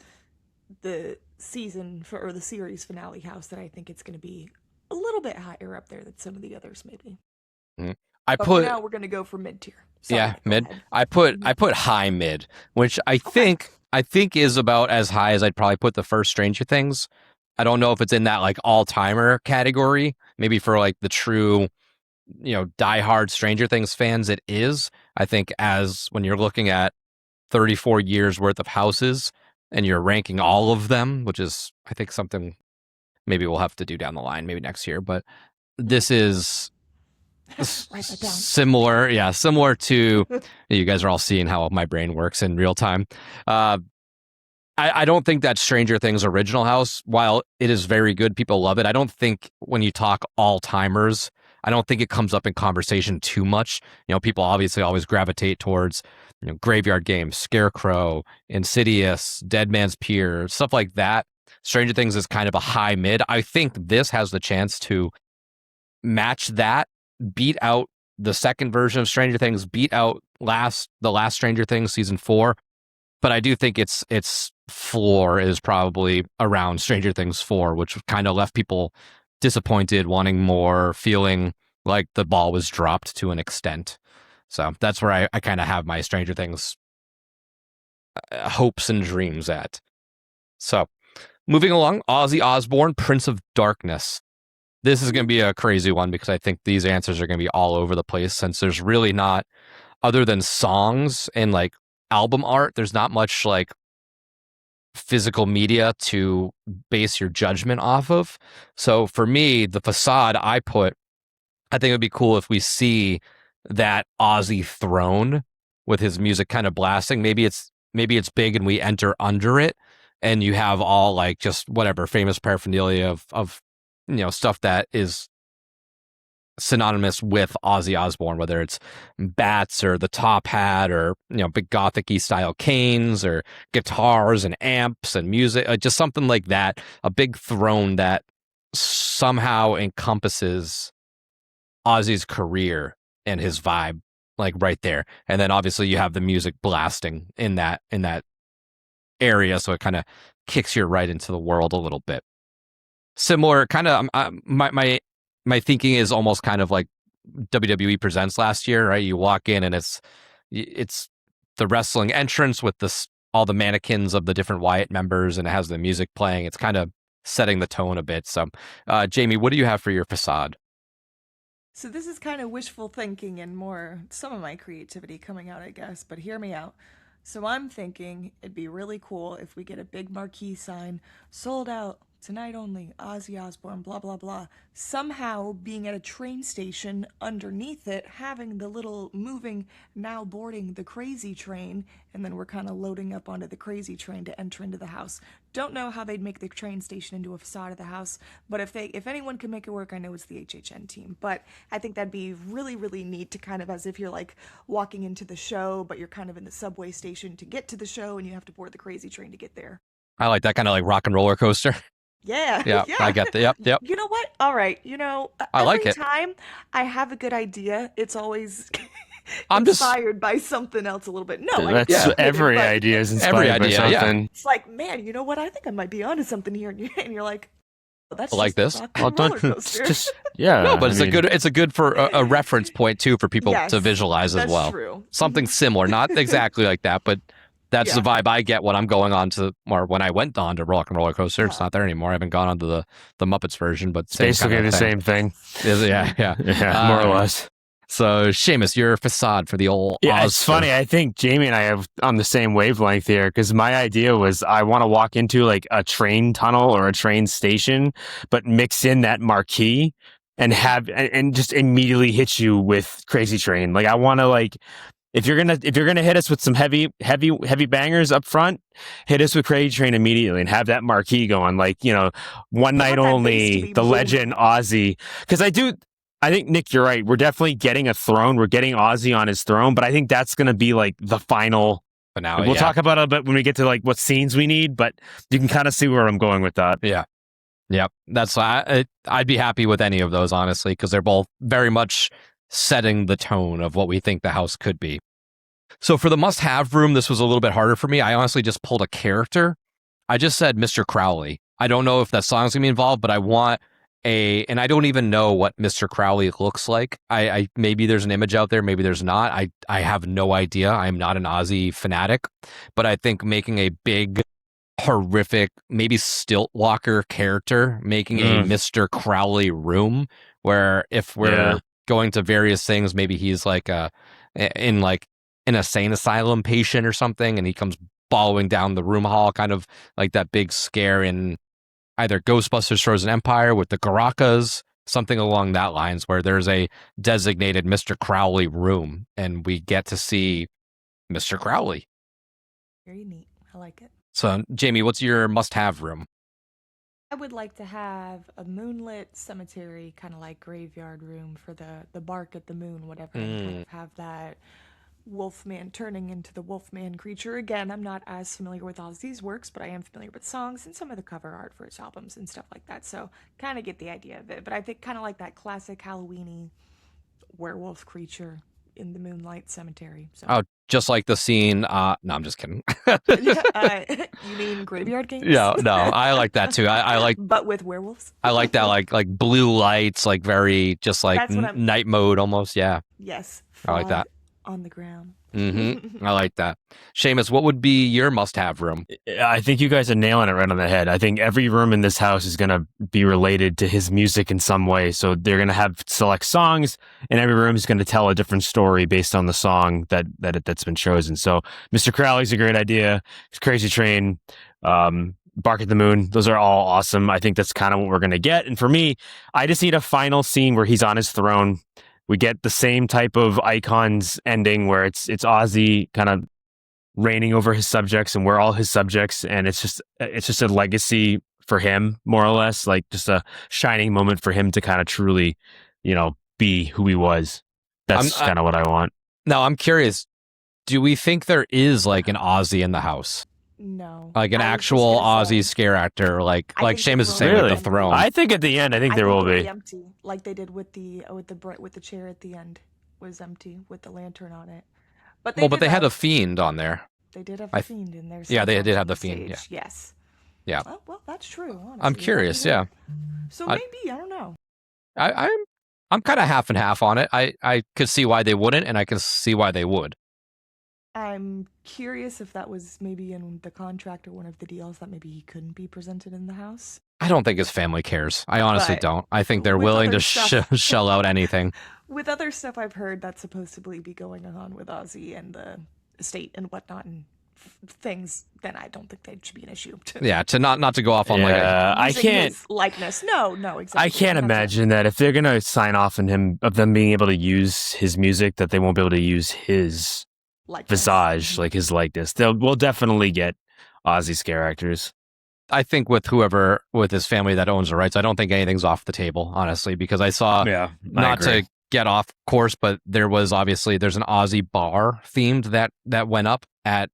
the the series finale house, that I think it's going to be a little bit higher up there than some of the others maybe. Mm-hmm. For now we're going to go for mid tier. Yeah, mid. I put high mid, which I think is about as high as I'd probably put the first Stranger Things. I don't know if it's in that like all-timer category. Maybe for like the true diehard Stranger Things fans, it is. I think as when you're looking at 34 years worth of houses and you're ranking all of them, which is, I think, something maybe we'll have to do down the line, maybe next year. But this is similar to, you guys are all seeing how my brain works in real time. I don't think that Stranger Things original house, while it is very good, people love it, I don't think when you talk all-timers, I don't think it comes up in conversation too much. People obviously always gravitate towards Graveyard Game, Scarecrow, Insidious, Dead Man's Pier, stuff like that. Stranger Things is kind of a high mid. I think this has the chance to match that, beat out the second version of Stranger Things, beat out the last Stranger Things season 4. But I do think its floor is probably around Stranger Things 4, which kind of left people disappointed, wanting more, feeling like the ball was dropped to an extent. So that's where I kind of have my Stranger Things hopes and dreams at. So moving along, Ozzy Osbourne, Prince of Darkness. This is going to be a crazy one because I think these answers are going to be all over the place, since there's really not, other than songs and like album art, there's not much like physical media to base your judgment off of. So for me, the facade I think it would be cool if we see that Ozzy throne with his music kind of blasting. Maybe it's big and we enter under it, and you have all like just whatever famous paraphernalia of stuff that is synonymous with Ozzy Osbourne, whether it's bats or the top hat or big gothic-y style canes or guitars and amps and music, just something like that. A big throne that somehow encompasses Ozzy's career and his vibe, like right there. And then obviously you have the music blasting in that area, so it kind of kicks you right into the world a little bit. Similar kind of my thinking is almost kind of like WWE Presents last year, right? You walk in and it's the wrestling entrance with all the mannequins of the different Wyatt members, and it has the music playing. It's kind of setting the tone a bit. So, Jamie, what do you have for your facade? So this is kind of wishful thinking and more some of my creativity coming out, I guess, but hear me out. So I'm thinking it'd be really cool if we get a big marquee sign, sold out, tonight only, Ozzy Osbourne, blah, blah, blah. Somehow being at a train station underneath it, having the little moving, now boarding the crazy train, and then we're kind of loading up onto the crazy train to enter into the house. Don't know how they'd make the train station into a facade of the house, but if anyone can make it work, I know it's the HHN team. But I think that'd be really, really neat to kind of, as if you're like walking into the show, but you're kind of in the subway station to get to the show, and you have to board the crazy train to get there. I like that kind of like rock and roller coaster. Yeah. Yeah, I get that. Yep. You know what? All right. I like every it. time I have a good idea, it's always I'm just inspired by something else a little bit. No, that's every idea is inspired by something. Yeah. It's like, man, you know what? I think I might be onto something here, and you're like, oh, that's like just this. a rock and roller coaster. Yeah. No, but it's a good for a reference point too for people to visualize as well. That's true. Something similar, not exactly like that, but that's the vibe I get when I'm going on to, or when I went on to Rock and Roller Coaster. It's not there anymore. I haven't gone on to the Muppets version, but basically the same thing. Yeah, more or less. So, Seamus, your facade for the old Yeah, Oz it's funny. I think Jamie and I have on the same wavelength here, because my idea was I want to walk into like a train tunnel or a train station, but mix in that marquee and just immediately hit you with Crazy Train. Like I want to like. If you're gonna hit us with some heavy bangers up front, hit us with Crazy Train immediately and have that marquee going. Like, one night only, the legend Ozzy. Because I think Nick, you're right. We're definitely getting a throne. We're getting Ozzy on his throne, but I think that's gonna be like the final finale. We'll talk about it a bit when we get to like what scenes we need, but you can kind of see where I'm going with that. Yeah. Yep. That's I'd be happy with any of those, honestly, because they're both very much setting the tone of what we think the house could be. So for the must-have room, this was a little bit harder for me. I honestly just pulled a character. I just said Mr. Crowley. I don't know if that song's gonna be involved, but I want and I don't even know what Mr. Crowley looks like. I maybe there's an image out there, maybe there's not. I have no idea. I am not an Ozzy fanatic, but I think making a big, horrific, maybe stilt walker character, making a Mr. Crowley room where if we're going to various things, maybe he's like an insane asylum patient or something, and he comes following down the room hall, kind of like that big scare in either Ghostbusters Frozen Empire with the Garakas, something along that lines, where there's a designated Mr. Crowley room and we get to see Mr. Crowley. Very neat. I like it. So, Jamie, what's your must-have room? I would like to have a moonlit cemetery, kind of like graveyard room for the bark at the moon, whatever, and kind of have that Wolfman turning into the Wolfman creature. Again, I'm not as familiar with Ozzy's works, but I am familiar with songs and some of the cover art for his albums and stuff like that. So kind of get the idea of it. But I think kind of like that classic Halloweeny werewolf creature in the moonlight cemetery. So. Oh, just like the scene. No, I'm just kidding. You mean Graveyard Games? Yeah, no, I like that too. I like, but with werewolves. I like that, like blue lights, like very just like night mode almost. Yeah, yes, I like that. On the ground. I like that. Seamus, what would be your must-have room? I think you guys are nailing it right on the head. I think every room in this house is going to be related to his music in some way. So they're going to have select songs, and every room is going to tell a different story based on the song that's been chosen. So Mr. Crowley's a great idea. Crazy Train, Bark at the Moon. Those are all awesome. I think that's kind of what we're going to get. And for me, I just need a final scene where he's on his throne. We get the same type of Icons ending where it's Ozzy kind of reigning over his subjects, and we're all his subjects, and it's just a legacy for him, more or less, like just a shining moment for him to kind of truly, be who he was. That's kind of what I want. Now, I'm curious. Do we think there is like an Ozzy in the house? No. Like an actual Ozzy scare actor, like Seamus is saying with the throne. I think at the end, there will be empty, like they did with the chair at the end was empty with the lantern on it. But they had a fiend on there. They did have a fiend in there. Yeah, they did have the fiend. Yeah. Yes. Yeah. Well, that's true. Honestly. I'm curious. Yeah. So maybe I don't know. I'm kind of half and half on it. I could see why they wouldn't, and I can see why they would. I'm curious if that was maybe in the contract or one of the deals that maybe he couldn't be presented in the house. I don't think his family cares. I honestly don't. I think they're willing to shell out anything. With other stuff I've heard that's supposedly be going on with Ozzy and the estate and whatnot and things, then I don't think that should be an issue. Yeah, to not to go off on I can't his likeness. No, exactly. I can't imagine that if they're gonna sign off on them being able to use his music, that they won't be able to use his visage, like his likeness. We'll definitely get Ozzy scare actors. I think with his family that owns the rights, I don't think anything's off the table, honestly, because I saw, not to get off course, but there's an Ozzy bar themed that went up at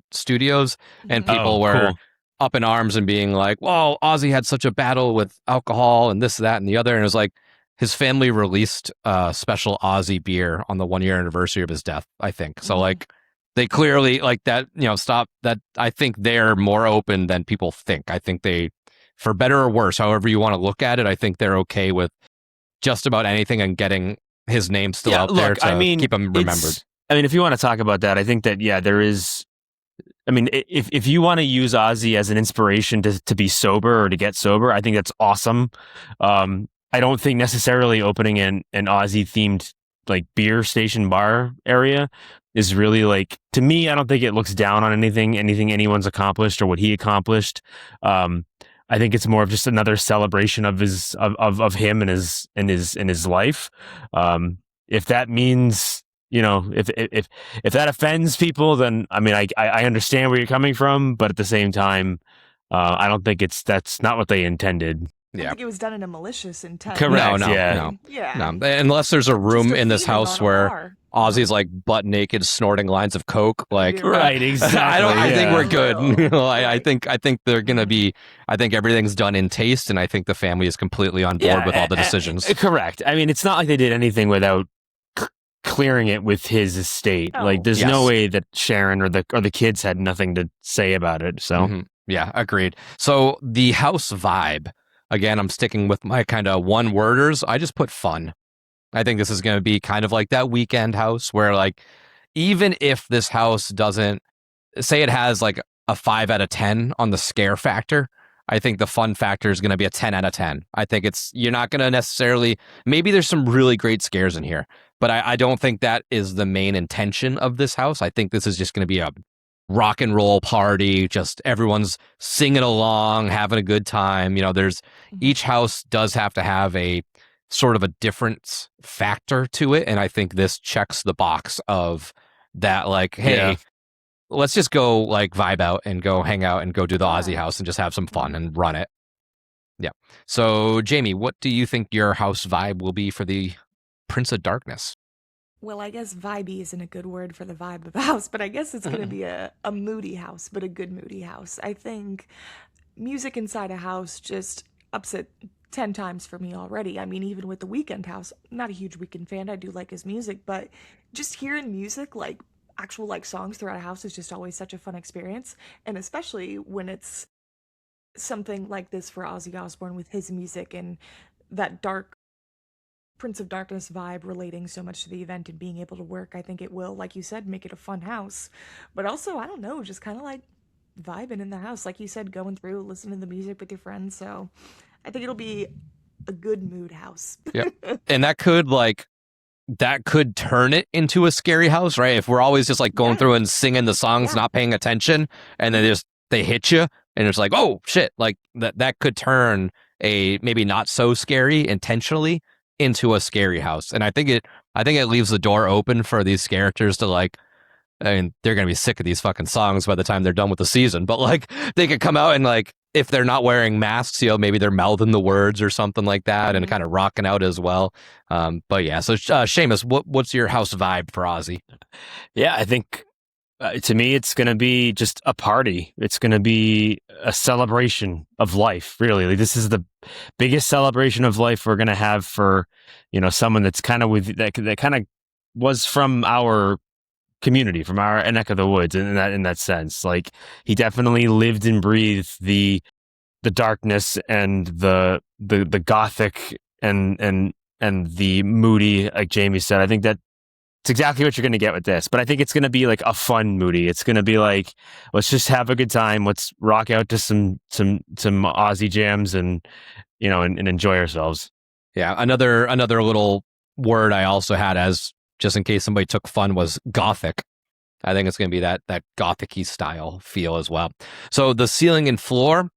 studios, and people were up in arms and being like, well, Ozzy had such a battle with alcohol and this, that, and the other. And it was like, his family released a special Ozzy beer on the 1-year anniversary of his death, I think. So like, they clearly like that, stop that. I think they're more open than people think. I think they, for better or worse, however you want to look at it, I think they're okay with just about anything and getting his name still out there to keep him remembered. If you want to talk about that, I think that, there is, if you want to use Ozzy as an inspiration to be sober or to get sober, I think that's awesome. I don't think necessarily opening an Ozzy themed like beer station bar area is really like, to me, I don't think it looks down on anything anyone's accomplished or what he accomplished. I think it's more of just another celebration of his of him and his life. If that means, if that offends people, then I understand where you're coming from, but at the same time, I don't think that's not what they intended. I don't think it was done in a malicious intent. Correct. No. Unless there's a room in this house where Ozzy's like butt naked, snorting lines of coke. Like, right, exactly. I think we're good. I think they're gonna be. I think everything's done in taste, and I think the family is completely on board with all the decisions. Correct. It's not like they did anything without clearing it with his estate. Like, there's no way that Sharon or the kids had nothing to say about it. So yeah, agreed. So the house vibe. Again, I'm sticking with my kind of one-worders. I just put fun. I think this is going to be kind of like that weekend house where, like, even if this house doesn't, say it has like a 5 out of 10 on the scare factor, I think the fun factor is going to be a 10 out of 10. I think you're not going to necessarily, maybe there's some really great scares in here, but I don't think that is the main intention of this house. I think this is just going to be a rock and roll party, just everyone's singing along, having a good time. Each house does have to have a sort of a difference factor to it, and I think this checks the box of that. Like, hey, let's just go like vibe out and go hang out and go do the Ozzy house and just have some fun and run it. Yeah. So, Jamie, what do you think your house vibe will be for the Prince of Darkness? Well, I guess vibey isn't a good word for the vibe of a house, but I guess it's going to be a moody house, but a good moody house. I think music inside a house just ups it 10 times for me already. I mean, even with the Weekend house, I'm not a huge Weekend fan. I do like his music, but just hearing music, like actual like songs throughout a house is just always such a fun experience. And especially when it's something like this for Ozzy Osbourne with his music and that dark Prince of Darkness vibe relating so much to the event and being able to work, I think it will, like you said, make it a fun house. But also, I don't know, just kind of like vibing in the house. Like you said, going through, listening to the music with your friends. So I think it'll be a good mood house. Yeah. And that could turn it into a scary house, right? If we're always just like going through and singing the songs, not paying attention, and then they hit you and it's like, oh shit, like that could turn a maybe not so scary intentionally into a scary house. And I think it leaves the door open for these characters to like, I mean, they're going to be sick of these fucking songs by the time they're done with the season, but like they could come out and like, if they're not wearing masks, maybe they're mouthing the words or something like that and kind of rocking out as well. But yeah, so Seamus, what's your house vibe for Ozzy? Yeah, I think to me, it's going to be just a party. It's going to be a celebration of life, really. Like, this is the biggest celebration of life we're going to have for, someone that's kind of that kind of was from our community, from our neck of the woods in that sense. Like, he definitely lived and breathed the darkness and the gothic and the moody, like Jamie said. I think that it's exactly what you're going to get with this, but I think it's going to be like a fun moody. It's going to be like, let's just have a good time. Let's rock out to some Aussie jams and enjoy ourselves. Yeah, another little word I also had, as just in case somebody took fun, was gothic. I think it's going to be that gothic-y style feel as well. So the ceiling and floor,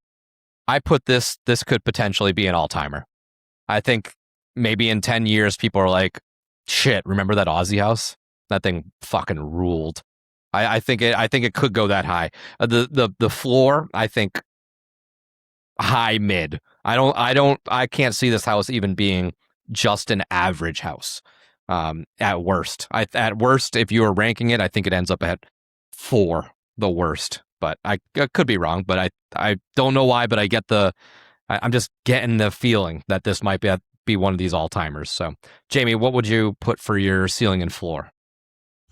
I put this could potentially be an all-timer. I think maybe in 10 years people are like, shit, remember that Aussie house? That thing fucking ruled. I think it could go that high. The floor, I think high mid. I can't see this house even being just an average house. At worst, if you were ranking it, I think it ends up at 4, the worst. But I could be wrong. But I don't know why. But I'm just getting the feeling that this might be one of these all timers. So, Jamie, what would you put for your ceiling and floor?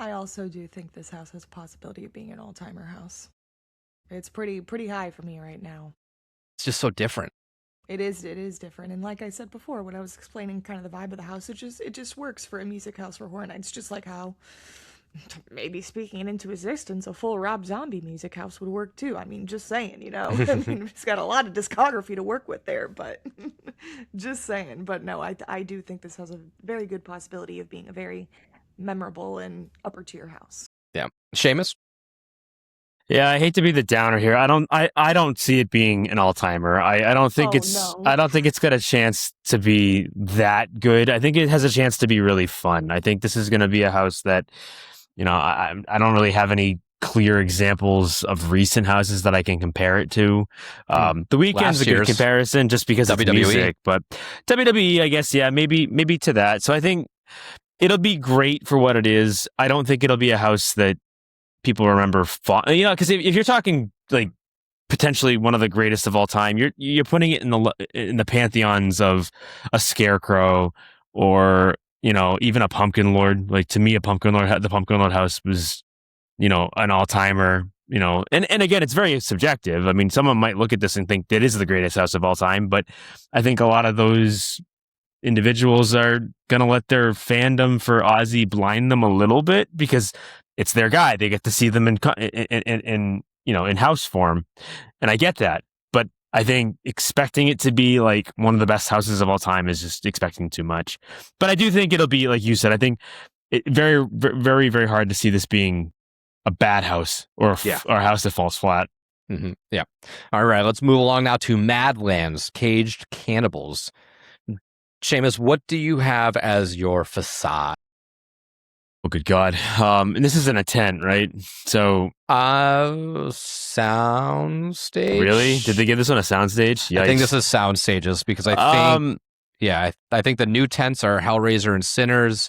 I also do think this house has a possibility of being an all timer house. It's pretty high for me right now. It's just so different. It is different, and like I said before, when I was explaining kind of the vibe of the house, it just works for a music house for Horror Nights, just like how maybe speaking it into existence, a full Rob Zombie music house would work too. I mean, just saying, I mean, he's got a lot of discography to work with there, but just saying. But no, I do think this has a very good possibility of being a very memorable and upper tier house. Yeah, Seamus. Yeah, I hate to be the downer here. I don't see it being an all-timer. I don't think I don't think it's got a chance to be that good. I think it has a chance to be really fun. I think this is going to be a house that, I don't really have any clear examples of recent houses that I can compare it to. The Weeknd's a good comparison just because of music, but WWE, I guess, yeah, maybe to that. So I think it'll be great for what it is. I don't think it'll be a house that people remember, because if you're talking like potentially one of the greatest of all time, you're putting it in the pantheons of a Scarecrow or even a Pumpkin Lord. Like, to me, the Pumpkin Lord house was an all timer. And again, it's very subjective. I mean, someone might look at this and think that is the greatest house of all time, but I think a lot of those individuals are gonna let their fandom for Ozzy blind them a little bit because it's their guy. They get to see them in house form, and I get that. But I think expecting it to be like one of the best houses of all time is just expecting too much. But I do think it'll be, like you said, I think very, very, very hard to see this being a bad house or a house that falls flat. Mm-hmm. Yeah. All right. Let's move along now to Madlands, Caged Cannibals. Seamus, what do you have as your facade? Oh, good God. And this isn't a tent, right? So Soundstage. really, did they give this on a soundstage? Yikes. I think this is sound stages because I think, I think the new tents are Hellraiser and Sinners.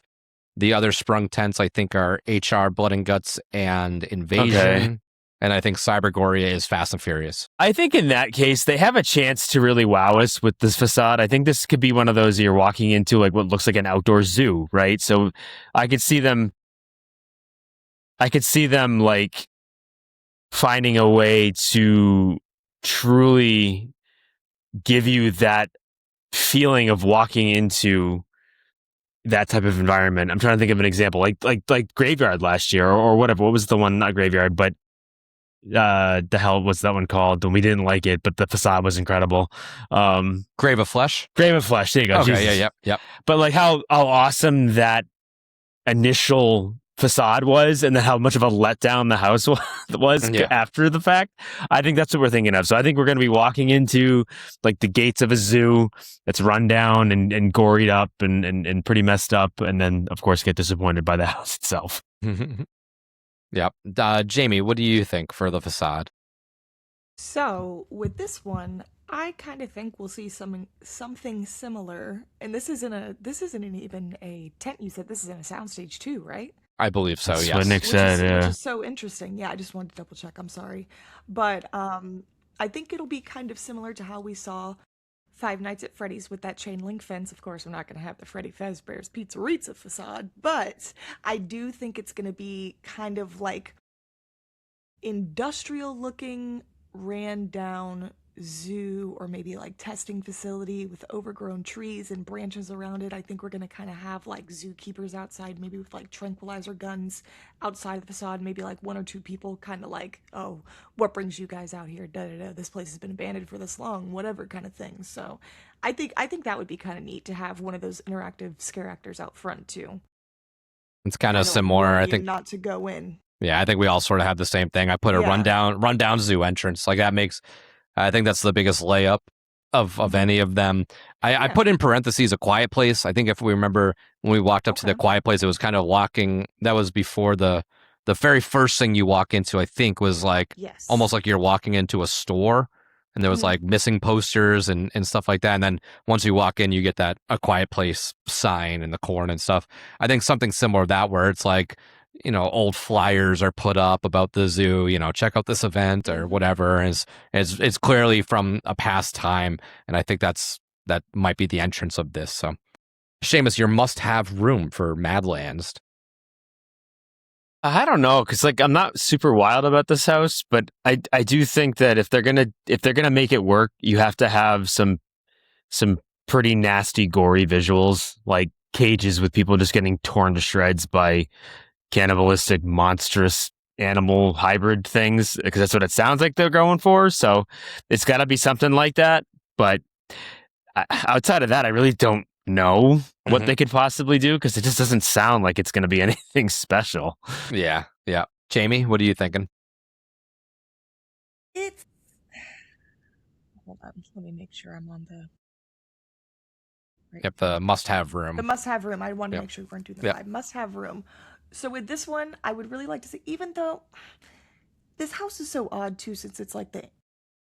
The other sprung tents I think are HR, Blood and Guts, and Invasion. Okay. And I think Cybergoria is Fast and Furious. I think in that case, they have a chance to really wow us with this facade. I think this could be one of those you're walking into like what looks like an outdoor zoo, right? So I could see them like finding a way to truly give you that feeling of walking into that type of environment. I'm trying to think of an example, like Graveyard last year or whatever. What was the one? Not Graveyard, but the hell what's that one called? And we didn't like it, but the facade was incredible. Grave of Flesh. Grave of Flesh. There you go. Okay, Jesus. yep. But like how awesome that initial facade was, and then how much of a letdown the house was after the fact. I think that's what we're thinking of. So I think we're going to be walking into like the gates of a zoo that's run down and goried up and pretty messed up, and then of course get disappointed by the house itself. Yep. Jamie, what do you think for the facade? So with this one, I kind of think we'll see something similar. And this isn't even a tent. You said this is in a soundstage too, right? I believe so. That's yes. what Nick said. Which is so interesting. Yeah, I just wanted to double check. I'm sorry, but I think it'll be kind of similar to how we saw Five Nights at Freddy's with that chain link fence. Of course, I'm not going to have the Freddy Fazbear's Pizzeria facade, but I do think it's going to be kind of like industrial looking, ran down zoo or maybe like testing facility with overgrown trees and branches around it. I think we're going to kind of have like zookeepers outside, maybe with like tranquilizer guns outside the facade, maybe like one or two people kind of like, oh, what brings you guys out here? Da, da, da. This place has been abandoned for this long, whatever kind of thing. So I think that would be kind of neat to have one of those interactive scare actors out front too. It's kind of similar. I think not to go in. Yeah, I think we all sort of have the same thing. I put a rundown zoo entrance. Like that makes, I think that's the biggest layup of any of them. I put in parentheses a quiet place. I think if we remember when we walked up to the quiet place, it was kind of walking. That was before the very first thing you walk into, I think, was like almost like you're walking into a store. And there was like missing posters and stuff like that. And then once you walk in, you get that A Quiet Place sign in the corner and stuff. I think something similar to that where it's like, you know, old flyers are put up about the zoo, you know, check out this event or whatever. And it's clearly from a past time. And I think that might be the entrance of this. So Seamus, your must-have room for Madlands. I don't know, because like I'm not super wild about this house, but I do think that if they're gonna make it work, you have to have some pretty nasty, gory visuals, like cages with people just getting torn to shreds by cannibalistic, monstrous animal hybrid things, because that's what it sounds like they're going for. So it's got to be something like that. But outside of that, I really don't know what they could possibly do, because it just doesn't sound like it's going to be anything special. Yeah. Jamie, what are you thinking? Hold on, let me make sure I'm on the Yep, the must-have room. The must-have room. I wanted to make sure we weren't doing the five. Must-have room. So with this one, I would really like to see, even though this house is so odd too, since it's like the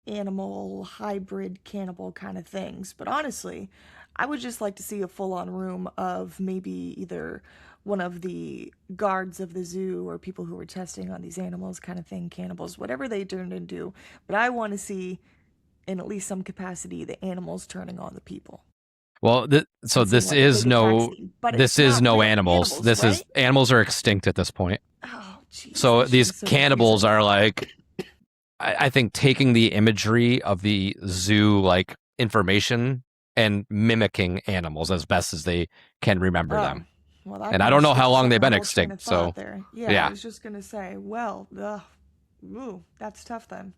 animal hybrid cannibal kind of things. But honestly, I would just like to see a full-on room of maybe either one of the guards of the zoo or people who were testing on these animals kind of thing, cannibals, whatever they turned into. But I want to see, in at least some capacity, the animals turning on the people. Well, this is no animals. This is animals are extinct at this point. Oh, geez, so these cannibals are like, I think, taking the imagery of the zoo like information and mimicking animals as best as they can remember them. Well, and I don't know how long they've been extinct. So I was just gonna say, well, that's tough then.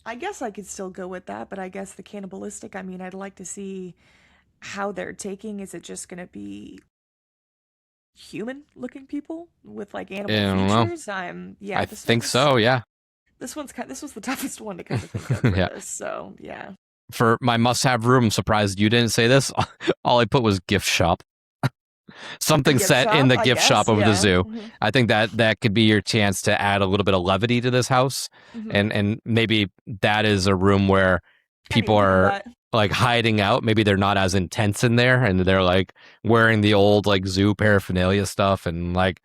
I guess I could still go with that, but I guess the cannibalistic, I mean, I'd like to see how they're taking. Is it just going to be human-looking people with like animal features? I think so. Yeah. This was the toughest one to kind of think of for this. So yeah. For my must-have room, I'm surprised you didn't say this. All I put was gift shop. something gift set in shop, the I gift shop guess. of the Yeah. zoo. I think that could be your chance to add a little bit of levity to this house, and maybe that is a room where I didn't people even think of are that. like hiding out. Maybe they're not as intense in there, and they're like wearing the old like zoo paraphernalia stuff and like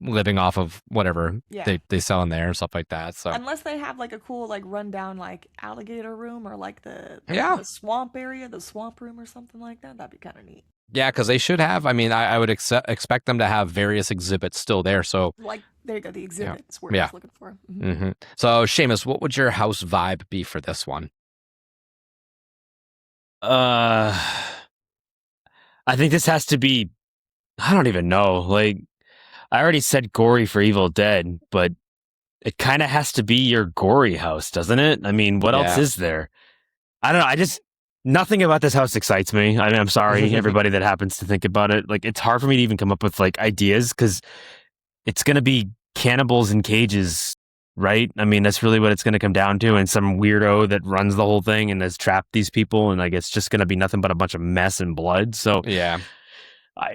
living off of whatever Yeah. they sell in there and stuff like that. So Unless they have like a cool like rundown like alligator room or like yeah, the swamp area, the swamp room or something like that. That'd be kind of neat. yeah, because they should have. I mean, I would expect them to have various exhibits still there. So Like there you go, the yeah, exhibit is word I yeah. was looking for. So Seamus, what would your house vibe be for this one? I think this has to be. I don't even know. Like, I already said gory for Evil Dead, but it kind of has to be your gory house, doesn't it? I mean, what else Yeah. is there? I don't know. Nothing about this house excites me. I mean, I'm sorry, everybody that happens to think about it. Like, it's hard for me to even come up with like ideas because it's going to be cannibals in cages, right? I mean, that's really what it's going to come down to. And some weirdo that runs the whole thing and has trapped these people. And like, it's just going to be nothing but a bunch of mess and blood. So, Yeah.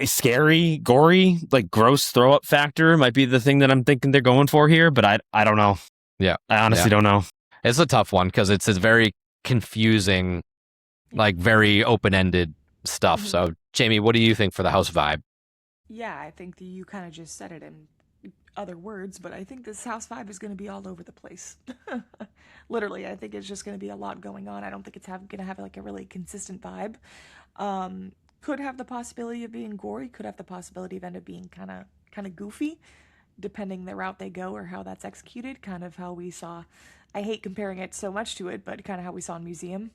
scary, gory, like gross throw up factor might be the thing that I'm thinking they're going for here. But I don't know. Yeah. I honestly don't know. It's a tough one because it's very confusing, like very open ended stuff. So, Jamie, what do you think for the house vibe? Yeah, I think that you kind of just said it in other words, but I think this house vibe is going to be all over the place. Literally, I think it's just going to be a lot going on. I don't think it's going to have like a really consistent vibe. Could have the possibility of being gory. Could have the possibility of end up being kind of goofy, depending the route they go or how that's executed. Kind of how we saw. I hate comparing it so much to it, but kind of how we saw in Museum.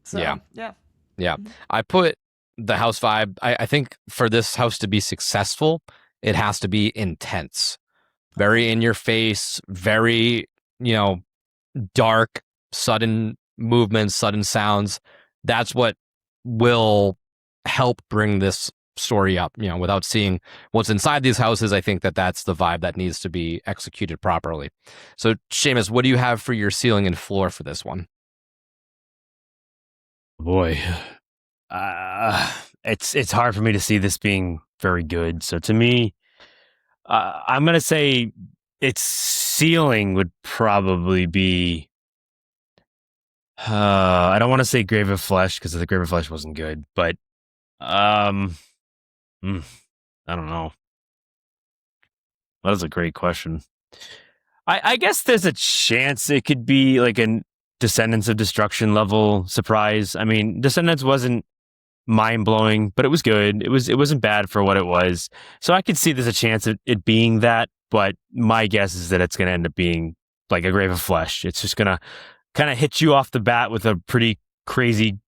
So yeah. I put the house vibe. I think for this house to be successful, it has to be intense, very in your face, very, dark, sudden movements, sudden sounds. That's what will help bring this story up. Without seeing what's inside these houses, I think that's the vibe that needs to be executed properly. So, Seamus, what do you have for your ceiling and floor for this one? Boy, it's hard for me to see this being very good. So to me, I'm gonna say its ceiling would probably be. I don't want to say Grave of Flesh because the Grave of Flesh wasn't good, but I don't know. That is a great question. I guess there's a chance it could be like a Descendants of Destruction level surprise. I mean, Descendants wasn't mind blowing, but it was good. It wasn't bad for what it was. So I could see there's a chance of it being that, but my guess is that it's going to end up being like a Grave of Flesh. It's just going to kind of hit you off the bat with a pretty crazy,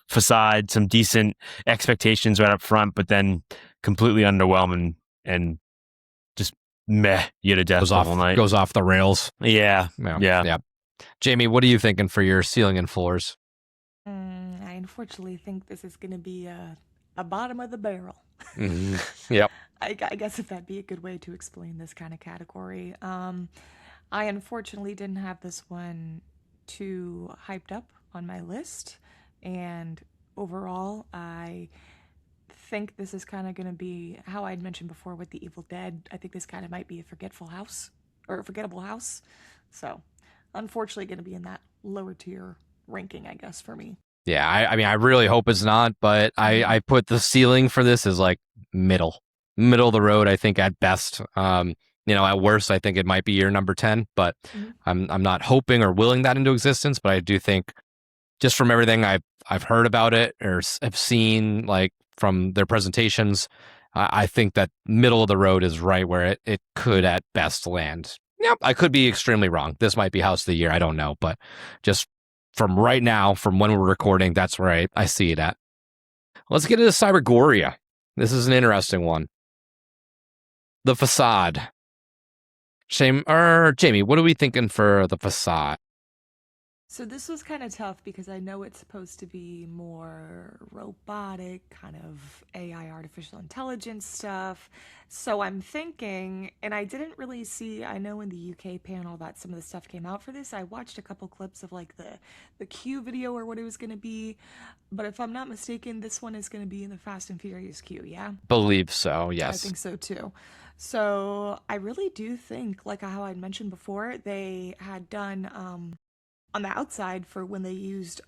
facade, some decent expectations right up front, but then completely underwhelming and just meh you to death Goes the off whole night. Goes off the rails. Yeah. Jamie, what are you thinking for your ceiling and floors? I unfortunately think this is going to be a bottom of the barrel. Yep. I guess if that'd be a good way to explain this kind of category. I unfortunately didn't have this one too hyped up on my list, and overall, I think this is kind of going to be how I'd mentioned before with the Evil Dead. I think this kind of might be a forgetful house or a forgettable house. So, unfortunately, going to be in that lower tier ranking, I guess, for me. Yeah, I mean, I really hope it's not, but I put the ceiling for this as like middle of the road. I think at best, at worst, I think it might be your number 10, but I'm not hoping or willing that into existence. But I do think, just from everything I've heard about it or have seen, like from their presentations, I think that middle of the road is right where it could at best land. Yep, I could be extremely wrong. This might be house of the year. I don't know, but just from right now, from when we're recording, that's where I see it at. Let's get into Cybergoria. This is an interesting one. The Facade. Jamie, what are we thinking for the Facade? So this was kind of tough because I know it's supposed to be more robotic, kind of AI artificial intelligence stuff. So I'm thinking, and I didn't really see, I know in the UK panel that some of the stuff came out for this. I watched a couple clips of like the Q video or what it was going to be, but if I'm not mistaken, this one is going to be in the Fast and Furious Q, yeah? Believe so, I yes. think so too. So I really do think, like how I mentioned before, they had done on the outside for when they used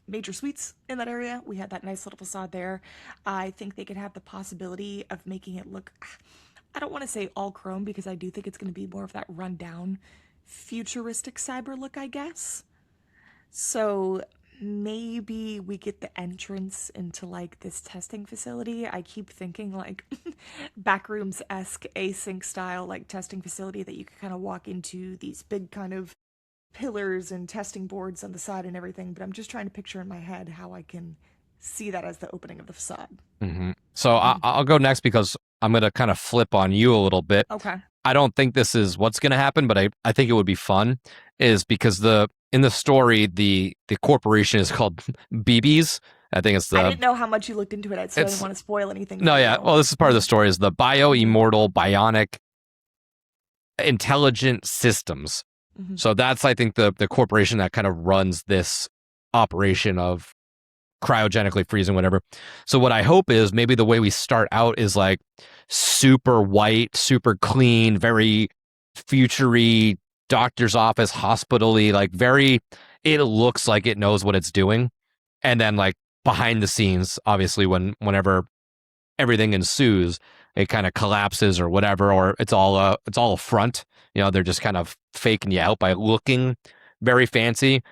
major suites in that area. We had that nice little facade there. I think they could have the possibility of making it look, I don't want to say all chrome because I do think it's going to be more of that rundown, futuristic cyber look, I guess. So maybe we get the entrance into like this testing facility. I keep thinking like backrooms esque async style, like testing facility that you could kind of walk into these big kind of pillars and testing boards on the side and everything, but I'm just trying to picture in my head how I can see that as the opening of the facade. So I'll go next because I'm going to kind of flip on you a little bit. Okay. I don't think this is what's going to happen, but I think it would be fun is because in the story, the corporation is called BBs. I think it's I didn't know how much you looked into it, so I didn't want to spoil anything. No, yeah. Well, this is part of the story is the bio-immortal bionic intelligent systems. So that's, I think, the corporation that kind of runs this operation of cryogenically freezing, whatever. So what I hope is maybe the way we start out is like super white, super clean, very futury, doctor's office, hospital-y, like very, it looks like it knows what it's doing. And then like behind the scenes, obviously whenever everything ensues, it kind of collapses or whatever, or it's all a front. They're just kind of faking you out by looking very fancy.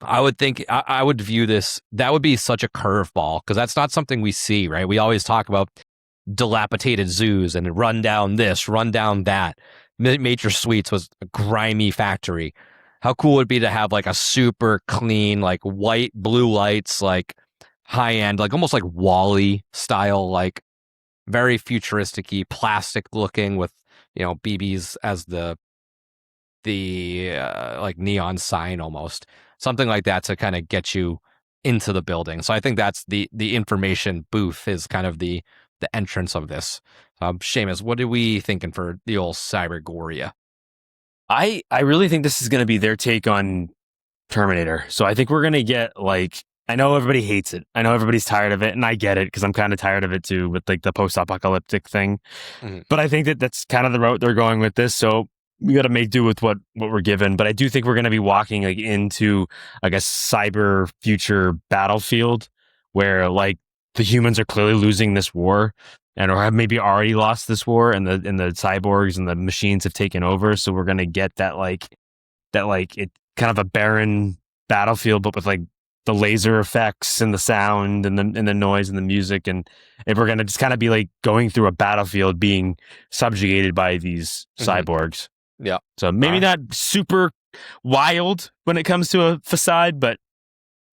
I would think I would view this, that would be such a curveball because that's not something we see, right? We always talk about dilapidated zoos and run down this, run down that. Major Suites was a grimy factory. How cool would it be to have like a super clean, like white, blue lights, like high end, like almost like Wall-E style, like very futuristic-y, plastic looking with, BBs as the like neon sign almost. Something like that to kind of get you into the building. So I think that's the information booth is kind of the entrance of this. Seamus, what are we thinking for the old Cybergoria? I really think this is going to be their take on Terminator. So I think we're going to get like, I know everybody hates it. I know everybody's tired of it, and I get it because I'm kind of tired of it too with like the post-apocalyptic thing. But I think that's kind of the route they're going with this. So we got to make do with what we're given. But I do think we're going to be walking like into like a cyber future battlefield where like the humans are clearly losing this war and or have maybe already lost this war, and the cyborgs and the machines have taken over. So we're going to get that it kind of a barren battlefield, but with like the laser effects and the sound and the noise and the music, and if we're going to just kind of be like going through a battlefield being subjugated by these cyborgs. Yeah. So maybe not super wild when it comes to a facade, but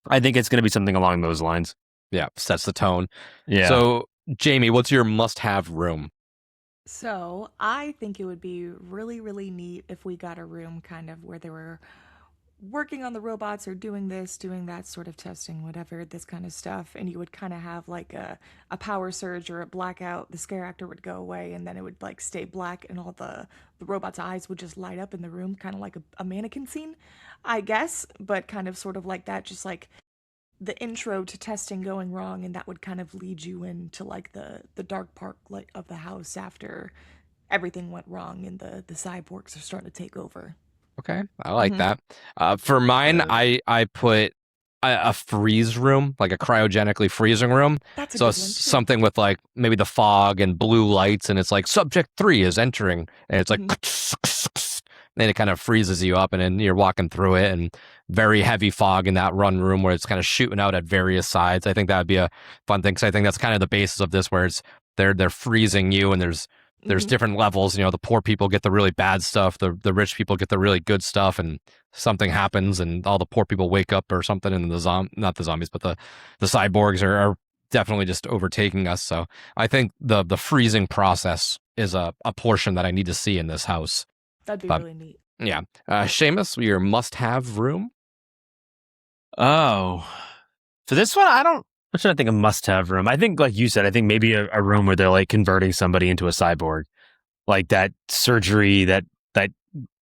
I think it's going to be something along those lines. Yeah, sets the tone. Yeah. So, Jamie, what's your must-have room? So I think it would be really, really neat if we got a room kind of where they were working on the robots or doing this, doing that sort of testing, whatever, this kind of stuff. And you would kind of have like a power surge or a blackout. The scare actor would go away and then it would like stay black and all the robot's eyes would just light up in the room, kind of like a mannequin scene, I guess, but kind of sort of like that, just like the intro to testing going wrong. And that would kind of lead you into like the dark part like of the house after everything went wrong and the cyborgs are starting to take over. Okay, I like that. For mine, I put a freeze room, like a cryogenically freezing room. That's a so good one, something with like maybe the fog and blue lights, and it's like subject 3 is entering, and it's like, then it kind of freezes you up, and then you're walking through it, and very heavy fog in that run room where it's kind of shooting out at various sides. I think that would be a fun thing because I think that's kind of the basis of this, where it's they're freezing you, and there's different levels. The poor people get the really bad stuff. The rich people get the really good stuff, and something happens, and all the poor people wake up or something, and not the zombies, but the cyborgs are definitely just overtaking us. So I think the freezing process is a portion that I need to see in this house. That'd be really neat. Yeah. Seamus, your must-have room? Oh, for this one, I'm trying to think of must-have room. I think, like you said, I think maybe a room where they're like converting somebody into a cyborg, like that surgery that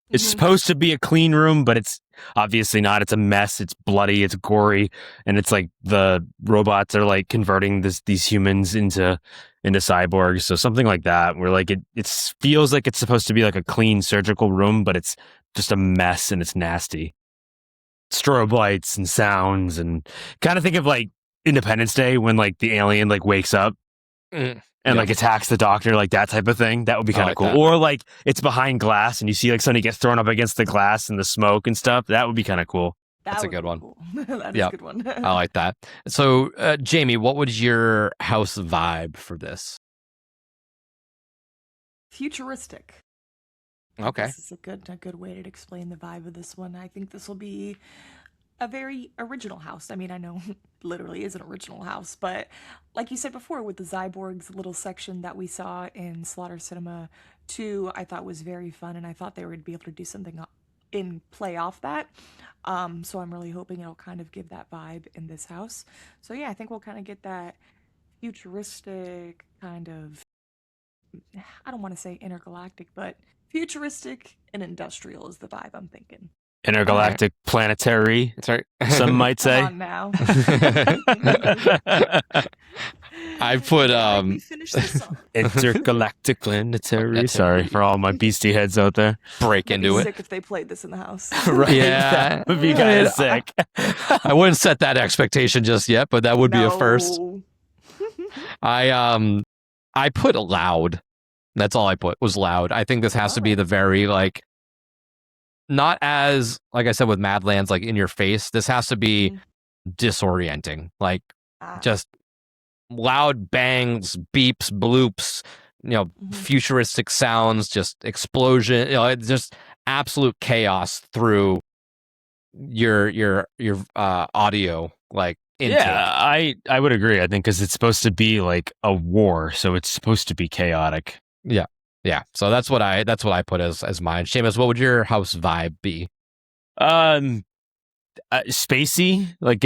it's supposed to be a clean room, but it's obviously not. It's a mess. It's bloody. It's gory, and it's like the robots are like converting these humans into cyborgs. So something like that, where like it feels like it's supposed to be like a clean surgical room, but it's just a mess and it's nasty. Strobe lights and sounds, and kind of think of like Independence Day when like the alien like wakes up and like attacks the doctor, like that type of thing. That would be kind of cool. That. Or like it's behind glass and you see like somebody get thrown up against the glass and the smoke and stuff. That would be kind of cool. That's a good one. Cool. That is a good one. I like that. So, Jamie, what would your house vibe for this? Futuristic. Okay. This is a good way to explain the vibe of this one. I think this will be a very original house. I mean, I know literally is an original house, but like you said before, with the Zyborgs little section that we saw in Slaughter Cinema 2, I thought was very fun, and I thought they would be able to do something in play off that. So I'm really hoping it'll kind of give that vibe in this house. So yeah, I think we'll kind of get that futuristic kind of, I don't want to say intergalactic, but futuristic and industrial is the vibe I'm thinking. Intergalactic planetary. That's right. Some might say. Come on now. I put we finished this song. Intergalactic planetary. Sorry for all my beastie heads out there. Break into it. Sick if they played this in the house. Right. Yeah, that would be kind of sick. I wouldn't set that expectation just yet, but that would be a first. I put loud. That's all I put was loud. I think this has to be the very like, not as, like I said with Madlands, like in your face. This has to be disorienting, like just loud bangs, beeps, bloops, futuristic sounds, just explosion, it's just absolute chaos through your audio, like intake. Yeah, I would agree. I think because it's supposed to be like a war, so it's supposed to be chaotic. Yeah. So that's what I put as mine. Seamus, what would your house vibe be? Spacey. Like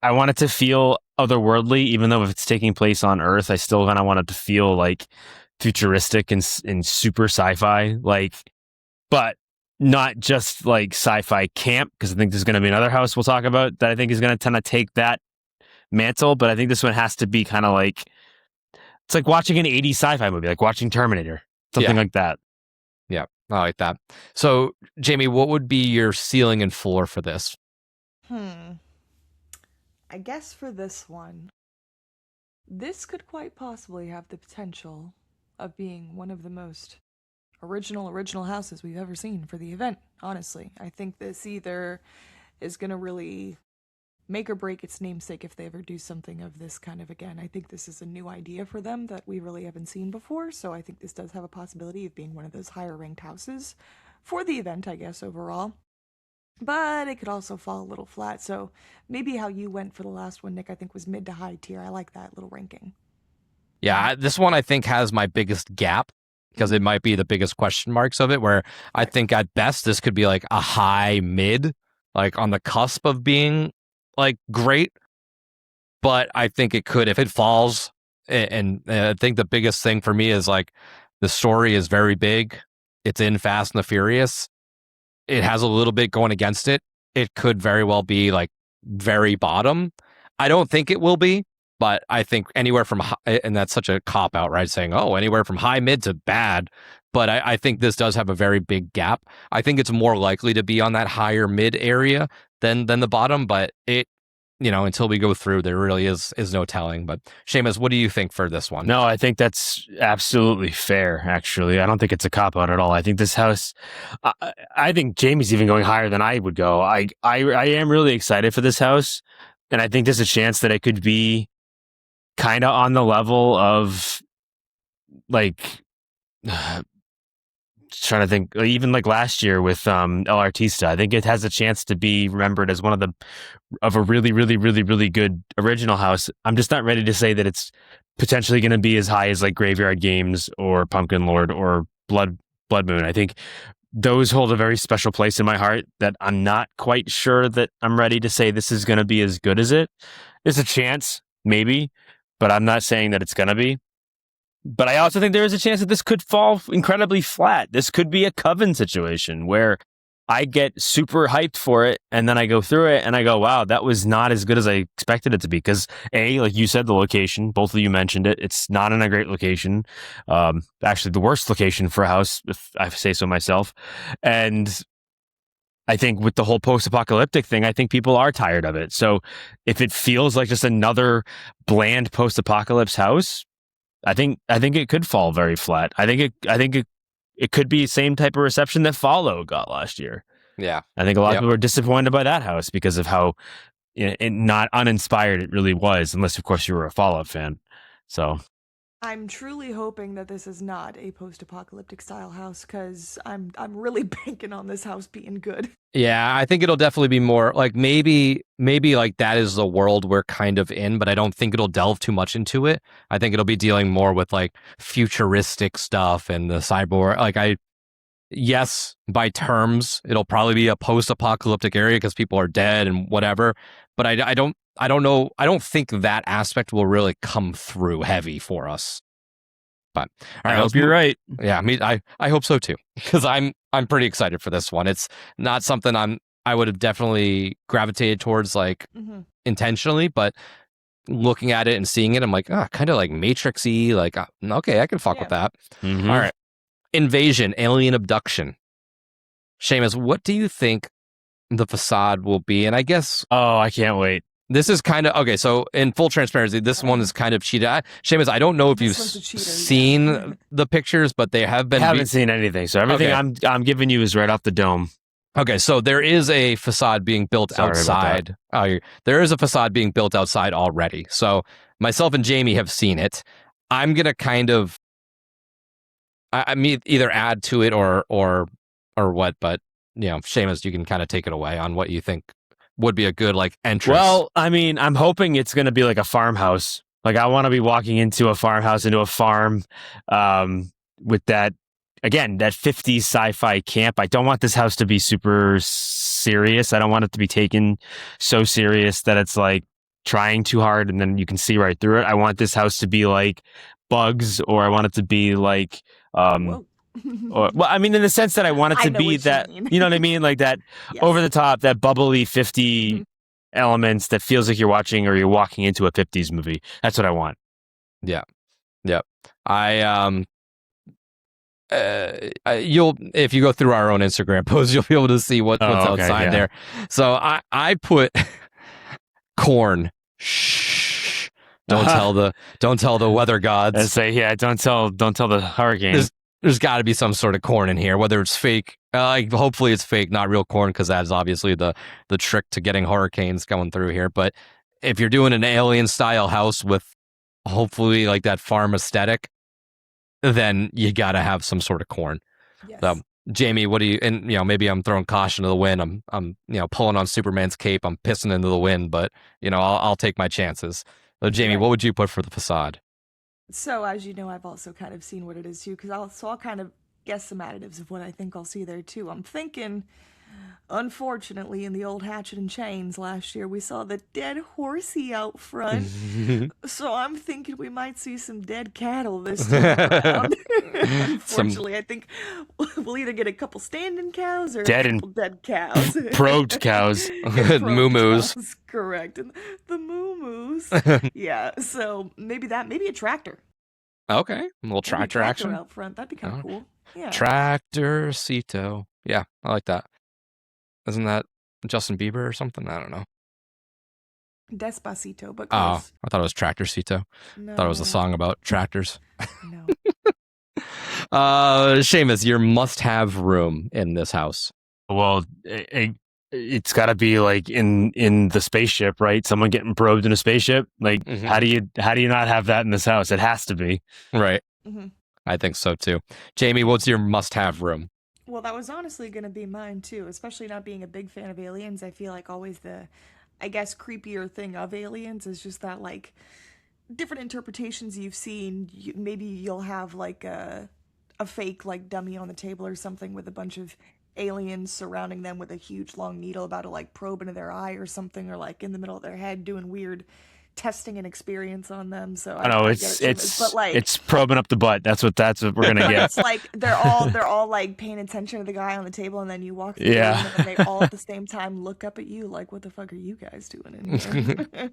I want it to feel otherworldly, even though if it's taking place on Earth, I still kind of want it to feel like futuristic and super sci-fi. Like, but not just like sci-fi camp, because I think there's going to be another house we'll talk about that I think is going to tend to take that mantle. But I think this one has to be kind of like, it's like watching an 80s sci-fi movie, like watching Terminator. Something like that. Yeah, I like that. So, Jamie, what would be your ceiling and floor for this? I guess for this one, this could quite possibly have the potential of being one of the most original houses we've ever seen for the event, honestly. I think this either is going to really make or break its namesake if they ever do something of this kind of again. I think this is a new idea for them that we really haven't seen before, so I think this does have a possibility of being one of those higher ranked houses for the event, I guess, overall. But it could also fall a little flat, so maybe how you went for the last one, Nick, I think was mid to high tier. I like that little ranking. Yeah, this one I think has my biggest gap, because it might be the biggest question marks of it, where I think at best this could be like a high mid, like on the cusp of being like great, but I think it could, if it falls, and I think the biggest thing for me is like the story is very big. It's in Fast and the Furious. It has a little bit going against it. It could very well be like very bottom. I don't think it will be, but I think anywhere from high, and that's such a cop out, right? Saying, oh, anywhere from high mid to bad. But I think this does have a very big gap. I think it's more likely to be on that higher mid area than the bottom, but it, until we go through, there really is no telling. But Seamus, what do you think for this one? No, I think that's absolutely fair, actually. I don't think it's a cop out at all. I think this house, I think Jamie's even going higher than I would go. I am really excited for this house, and I think there's a chance that it could be kind of on the level of like, trying to think, even like last year with El Artista. I think it has a chance to be remembered as one of a really, really, really, really good original house. I'm just not ready to say that it's potentially going to be as high as like Graveyard Games or Pumpkin Lord or Blood Moon. I think those hold a very special place in my heart that I'm not quite sure that I'm ready to say this is going to be as good as it. There's a chance, maybe, but I'm not saying that it's going to be. But I also think there is a chance that this could fall incredibly flat. This could be a Coven situation where I get super hyped for it, and then I go through it, and I go, wow, that was not as good as I expected it to be. Because, like you said, the location, both of you mentioned it, it's not in a great location. Actually, the worst location for a house, if I say so myself. And I think with the whole post-apocalyptic thing, I think people are tired of it. So if it feels like just another bland post-apocalypse house, I think it could fall very flat. I think it could be the same type of reception that Follow got last year. Yeah. I think a lot of people are disappointed by that house because of how not uninspired it really was, unless, of course, you were a Fallout fan. So I'm truly hoping that this is not a post-apocalyptic style house, because I'm really banking on this house being good. Yeah, I think it'll definitely be more like maybe like that is the world we're kind of in, but I don't think it'll delve too much into it. I think it'll be dealing more with like futuristic stuff and the cyborg. Like yes, by terms, it'll probably be a post-apocalyptic area because people are dead and whatever. But I don't know. I don't think that aspect will really come through heavy for us. But all right, I hope you're right. Yeah, I hope so too, because I'm pretty excited for this one. It's not something I would have definitely gravitated towards like intentionally, but looking at it and seeing it, I'm like, kind of like Matrix-y. Like, okay, I can fuck with that. Mm-hmm. All right, invasion, alien abduction. Seamus, what do you think the facade will be? And I guess, I can't wait. This is kind of okay. So, in full transparency, this one is kind of cheated. Seamus, I don't know if you've seen the pictures, but they have been. I haven't seen anything, so everything I'm giving you is right off the dome. Okay, so there is a facade being built outside. There is a facade being built outside already. So myself and Jamie have seen it. I'm gonna kind of, I mean, either add to it or what. But Seamus, you can kind of take it away on what you think would be a good like entrance. Well, I mean, I'm hoping it's going to be like a farmhouse. Like I want to be walking into a farmhouse, into a farm, with that, again, that 50s sci-fi camp. I don't want this house to be super serious. I don't want it to be taken so serious that it's like trying too hard and then you can see right through it. I want this house to be like Bugs, or I want it to be like, well, I mean, in the sense that I want it to be that, you know what I mean? Like that over the top, that bubbly 50 elements that feels like you're watching or you're walking into a 50s movie. That's what I want. Yeah. Yep. You'll, if you go through our own Instagram post, you'll be able to see what's outside there. So I put corn. Shh. Don't tell the weather gods. And say, don't tell the hurricane. There's got to be some sort of corn in here, whether it's fake. Hopefully it's fake, not real corn, because that is obviously the trick to getting hurricanes going through here. But if you're doing an alien style house with hopefully like that farm aesthetic, then you got to have some sort of corn. Yes. So, Jamie, what do you? And maybe I'm throwing caution to the wind. I'm pulling on Superman's cape. I'm pissing into the wind, but I'll take my chances. So, Jamie, what would you put for the facade? So, as you know, I've also kind of seen what it is too, because I'll kind of guess some additives of what I think I'll see there too. I'm thinking, unfortunately, in the old Hatchet and Chains last year, we saw the dead horsey out front. So I'm thinking we might see some dead cattle this time around. Unfortunately, I think we'll either get a couple standing cows or a couple dead cows. Probed cows. Moo-moos. Correct. And the moo-moos. Yeah, so maybe a tractor. Okay, a little tractor action out front. That'd be kind of cool. Yeah. Tractorcito. Yeah, I like that. Isn't that Justin Bieber or something? I don't know. Despacito, but Oh, close. I thought it was Tractorcito. No. I thought it was a song about tractors. No. Seamus, your must-have room in this house. Well, it's got to be like in the spaceship, right? Someone getting probed in a spaceship. Like, how do you not have that in this house? It has to be. Right. I think so too. Jamie, what's your must-have room? Well, that was honestly going to be mine too, especially not being a big fan of aliens. I feel like always the, I guess, creepier thing of aliens is just that, like, different interpretations you've seen. Maybe you'll have like a a fake like dummy on the table or something with a bunch of aliens surrounding them with a huge long needle about to like probe into their eye or something, or like in the middle of their head doing weird testing and experience on them. So I know I get it, Seamus. But like, it's probing up the butt. That's what we're gonna but get. it's like they're all like paying attention to the guy on the table, and then you walk through the room, Yeah. and then they all at the same time look up at you like, "What the fuck are you guys doing in here?"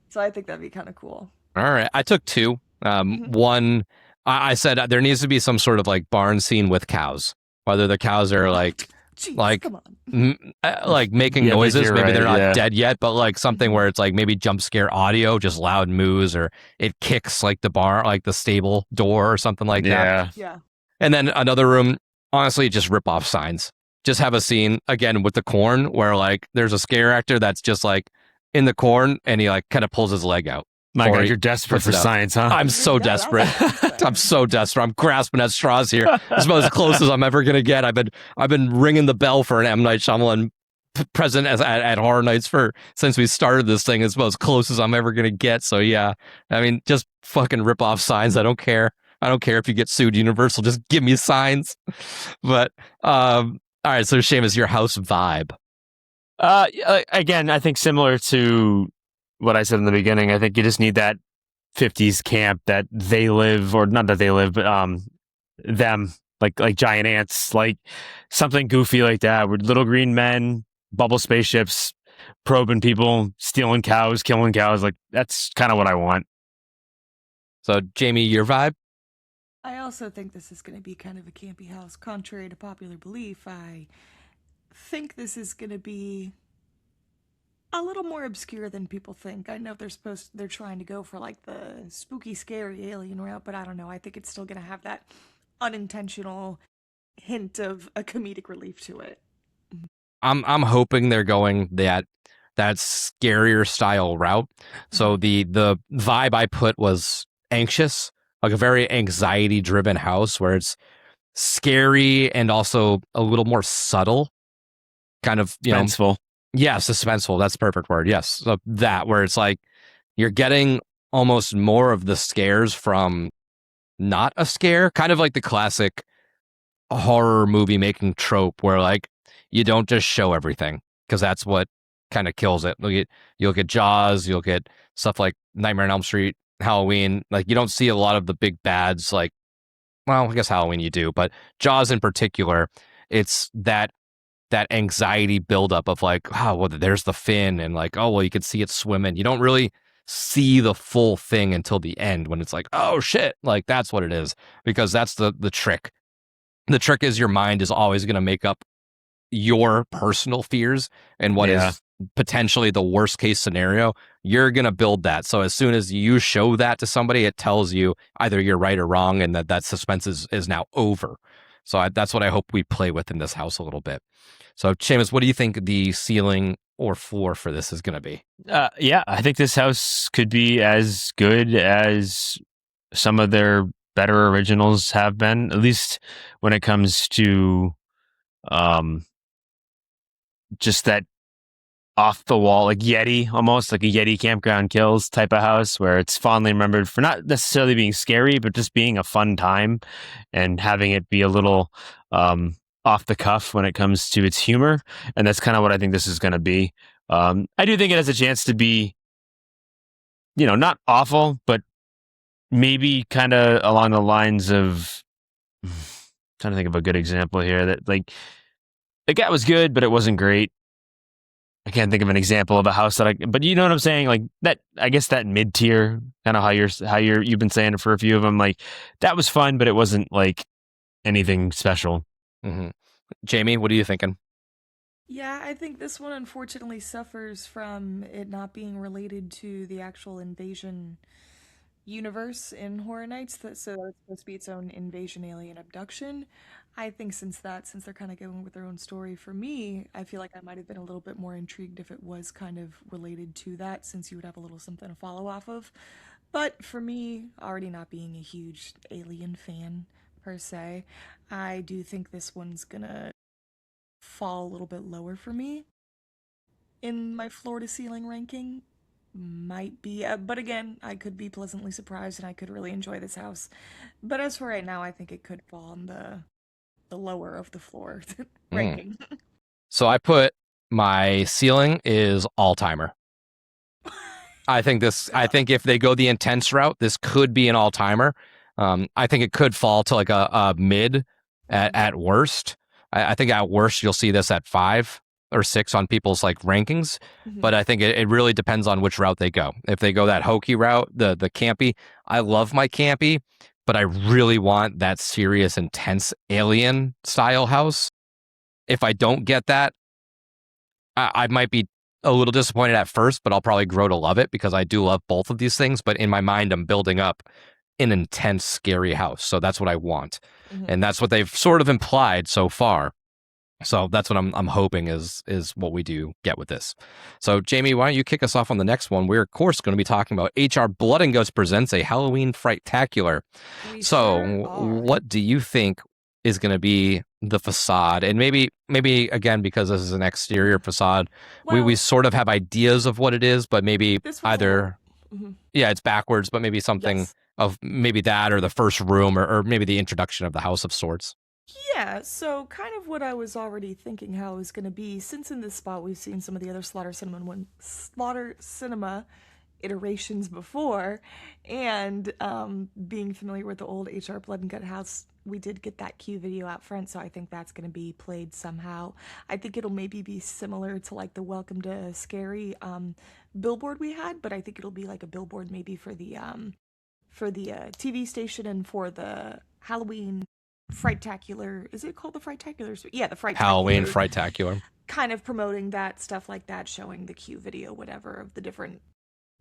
So I think that'd be kind of cool. All right. I took two. Mhm. One, I said there needs to be some sort of like barn scene with cows, whether the cows are Jeez, like come on. like making Yeah, I think noises. you're Maybe right, they're not yeah. dead yet, but like something where it's like maybe jump scare audio, just loud moos, or it kicks like the bar, like the stable door or something like that. Yeah. Yeah. And then another room, honestly, just rip off signs. Just have a scene again with the corn where like there's a scare actor that's just like in the corn and he like kind of pulls his leg out. My Or God, he you're desperate puts for it out. science, huh? I'm so Yeah, desperate. that's I'm so desperate. I'm grasping at straws here. It's about as close as I'm ever gonna get. I've been ringing the bell for an M Night Shyamalan present at Horror Nights for since we started this thing. It's about as close as I'm ever gonna get. So yeah, I mean, just fucking rip off signs. I don't care. I don't care if you get sued, Universal. Just give me signs. But all right. So Seamus, your house vibe. Again, I think similar to what I said in the beginning. I think you just need that 50s camp that they live, or not that they live, but them, like giant ants, like something goofy like that, with little green men, bubble spaceships, probing people, stealing cows, killing cows. Like that's kind of what I want. So Jamie, your vibe. I also think this is going to be kind of a campy house. Contrary to popular belief, I think this is going to be a little more obscure than people think. I know they're trying to go for like the spooky, scary alien route, but I don't know. I think it's still going to have that unintentional hint of a comedic relief to it. I'm hoping they're going that scarier style route. So the vibe I put was anxious, like a very anxiety driven house where it's scary and also a little more subtle, kind of, Suspenseful. Yeah, suspenseful. That's the perfect word. Yes. So that where it's like you're getting almost more of the scares from not a scare, kind of like the classic horror movie making trope where like you don't just show everything because that's what kind of kills it. You'll get Jaws, you'll get stuff like Nightmare on Elm Street, Halloween. Like you don't see a lot of the big bads. Like, well, I guess Halloween you do, but Jaws in particular, it's that anxiety buildup of like, oh, well, there's the fin, and like, oh, well, you can see it swimming. You don't really see the full thing until the end when it's like, oh shit, like that's what it is, because that's the trick. The trick is your mind is always going to make up your personal fears and what is potentially the worst case scenario. You're going to build that. So as soon as you show that to somebody, it tells you either you're right or wrong, and that suspense is now over. So that's what I hope we play with in this house a little bit. So Seamus, what do you think the ceiling or floor for this is going to be? Yeah, I think this house could be as good as some of their better originals have been, at least when it comes to just that off the wall, like Yeti, almost like a Yeti Campground Kills type of house, where it's fondly remembered for not necessarily being scary, but just being a fun time and having it be a little off the cuff when it comes to its humor. And that's kind of what I think this is going to be. I do think it has a chance to be, not awful, but maybe kind of along the lines of, trying to think of a good example here, that like the cat was good, but it wasn't great. I can't think of an example of a house but you know what I'm saying? Like that, I guess that mid tier, kind of how you've been saying it for a few of them. Like that was fun, but it wasn't like anything special. Mm-hmm. Jamie, what are you thinking? Yeah, I think this one unfortunately suffers from it not being related to the actual invasion universe in Horror Nights. So it's supposed to be its own invasion alien abduction. I think since they're kind of going with their own story, for me, I feel like I might have been a little bit more intrigued if it was kind of related to that, since you would have a little something to follow off of. But for me, already not being a huge alien fan per se, I do think this one's gonna fall a little bit lower for me in my floor to ceiling ranking. might be, but again, I could be pleasantly surprised and I could really enjoy this house. But as for right now, I think it could fall on the lower of the floor Mm. ranking. So I put my ceiling is all timer. I think if they go the intense route, this could be an all timer. I think it could fall to like a mid at worst. I think at worst you'll see this at 5 or 6 on people's like rankings. But I think it really depends on which route they go. If they go that hokey route, the campy, I love my campy, but I really want that serious, intense alien style house. If I don't get that, I might be a little disappointed at first, but I'll probably grow to love it because I do love both of these things. But in my mind, I'm building up an intense, scary house. So that's what I want. And that's what they've sort of implied so far. So that's what I'm hoping is what we do get with this. So Jamie, why don't you kick us off on the next one? We're of course going to be talking about HR Blood and Guts presents a Halloween Fright-tacular. So what do you think is going to be the facade? And maybe again, because this is an exterior facade, we sort of have ideas of what it is, but maybe either it's backwards, but maybe something of maybe that or the first room or maybe the introduction of the house of sorts. Yeah, so kind of what I was already thinking how it was going to be, since in this spot we've seen some of the other Slaughter Cinema iterations before, and being familiar with the old HR Blood and Gut house, we did get that cue video out front, so I think that's going to be played somehow. I think it'll maybe be similar to like the Welcome to Scary billboard we had, but I think it'll be like a billboard maybe for the TV station and for the Halloween Fright-tacular. Is it called the Fright-tacular? Yeah, the Fright-tacular. Halloween Fright-tacular. Kind of promoting that, stuff like that, showing the cue video, whatever, of the different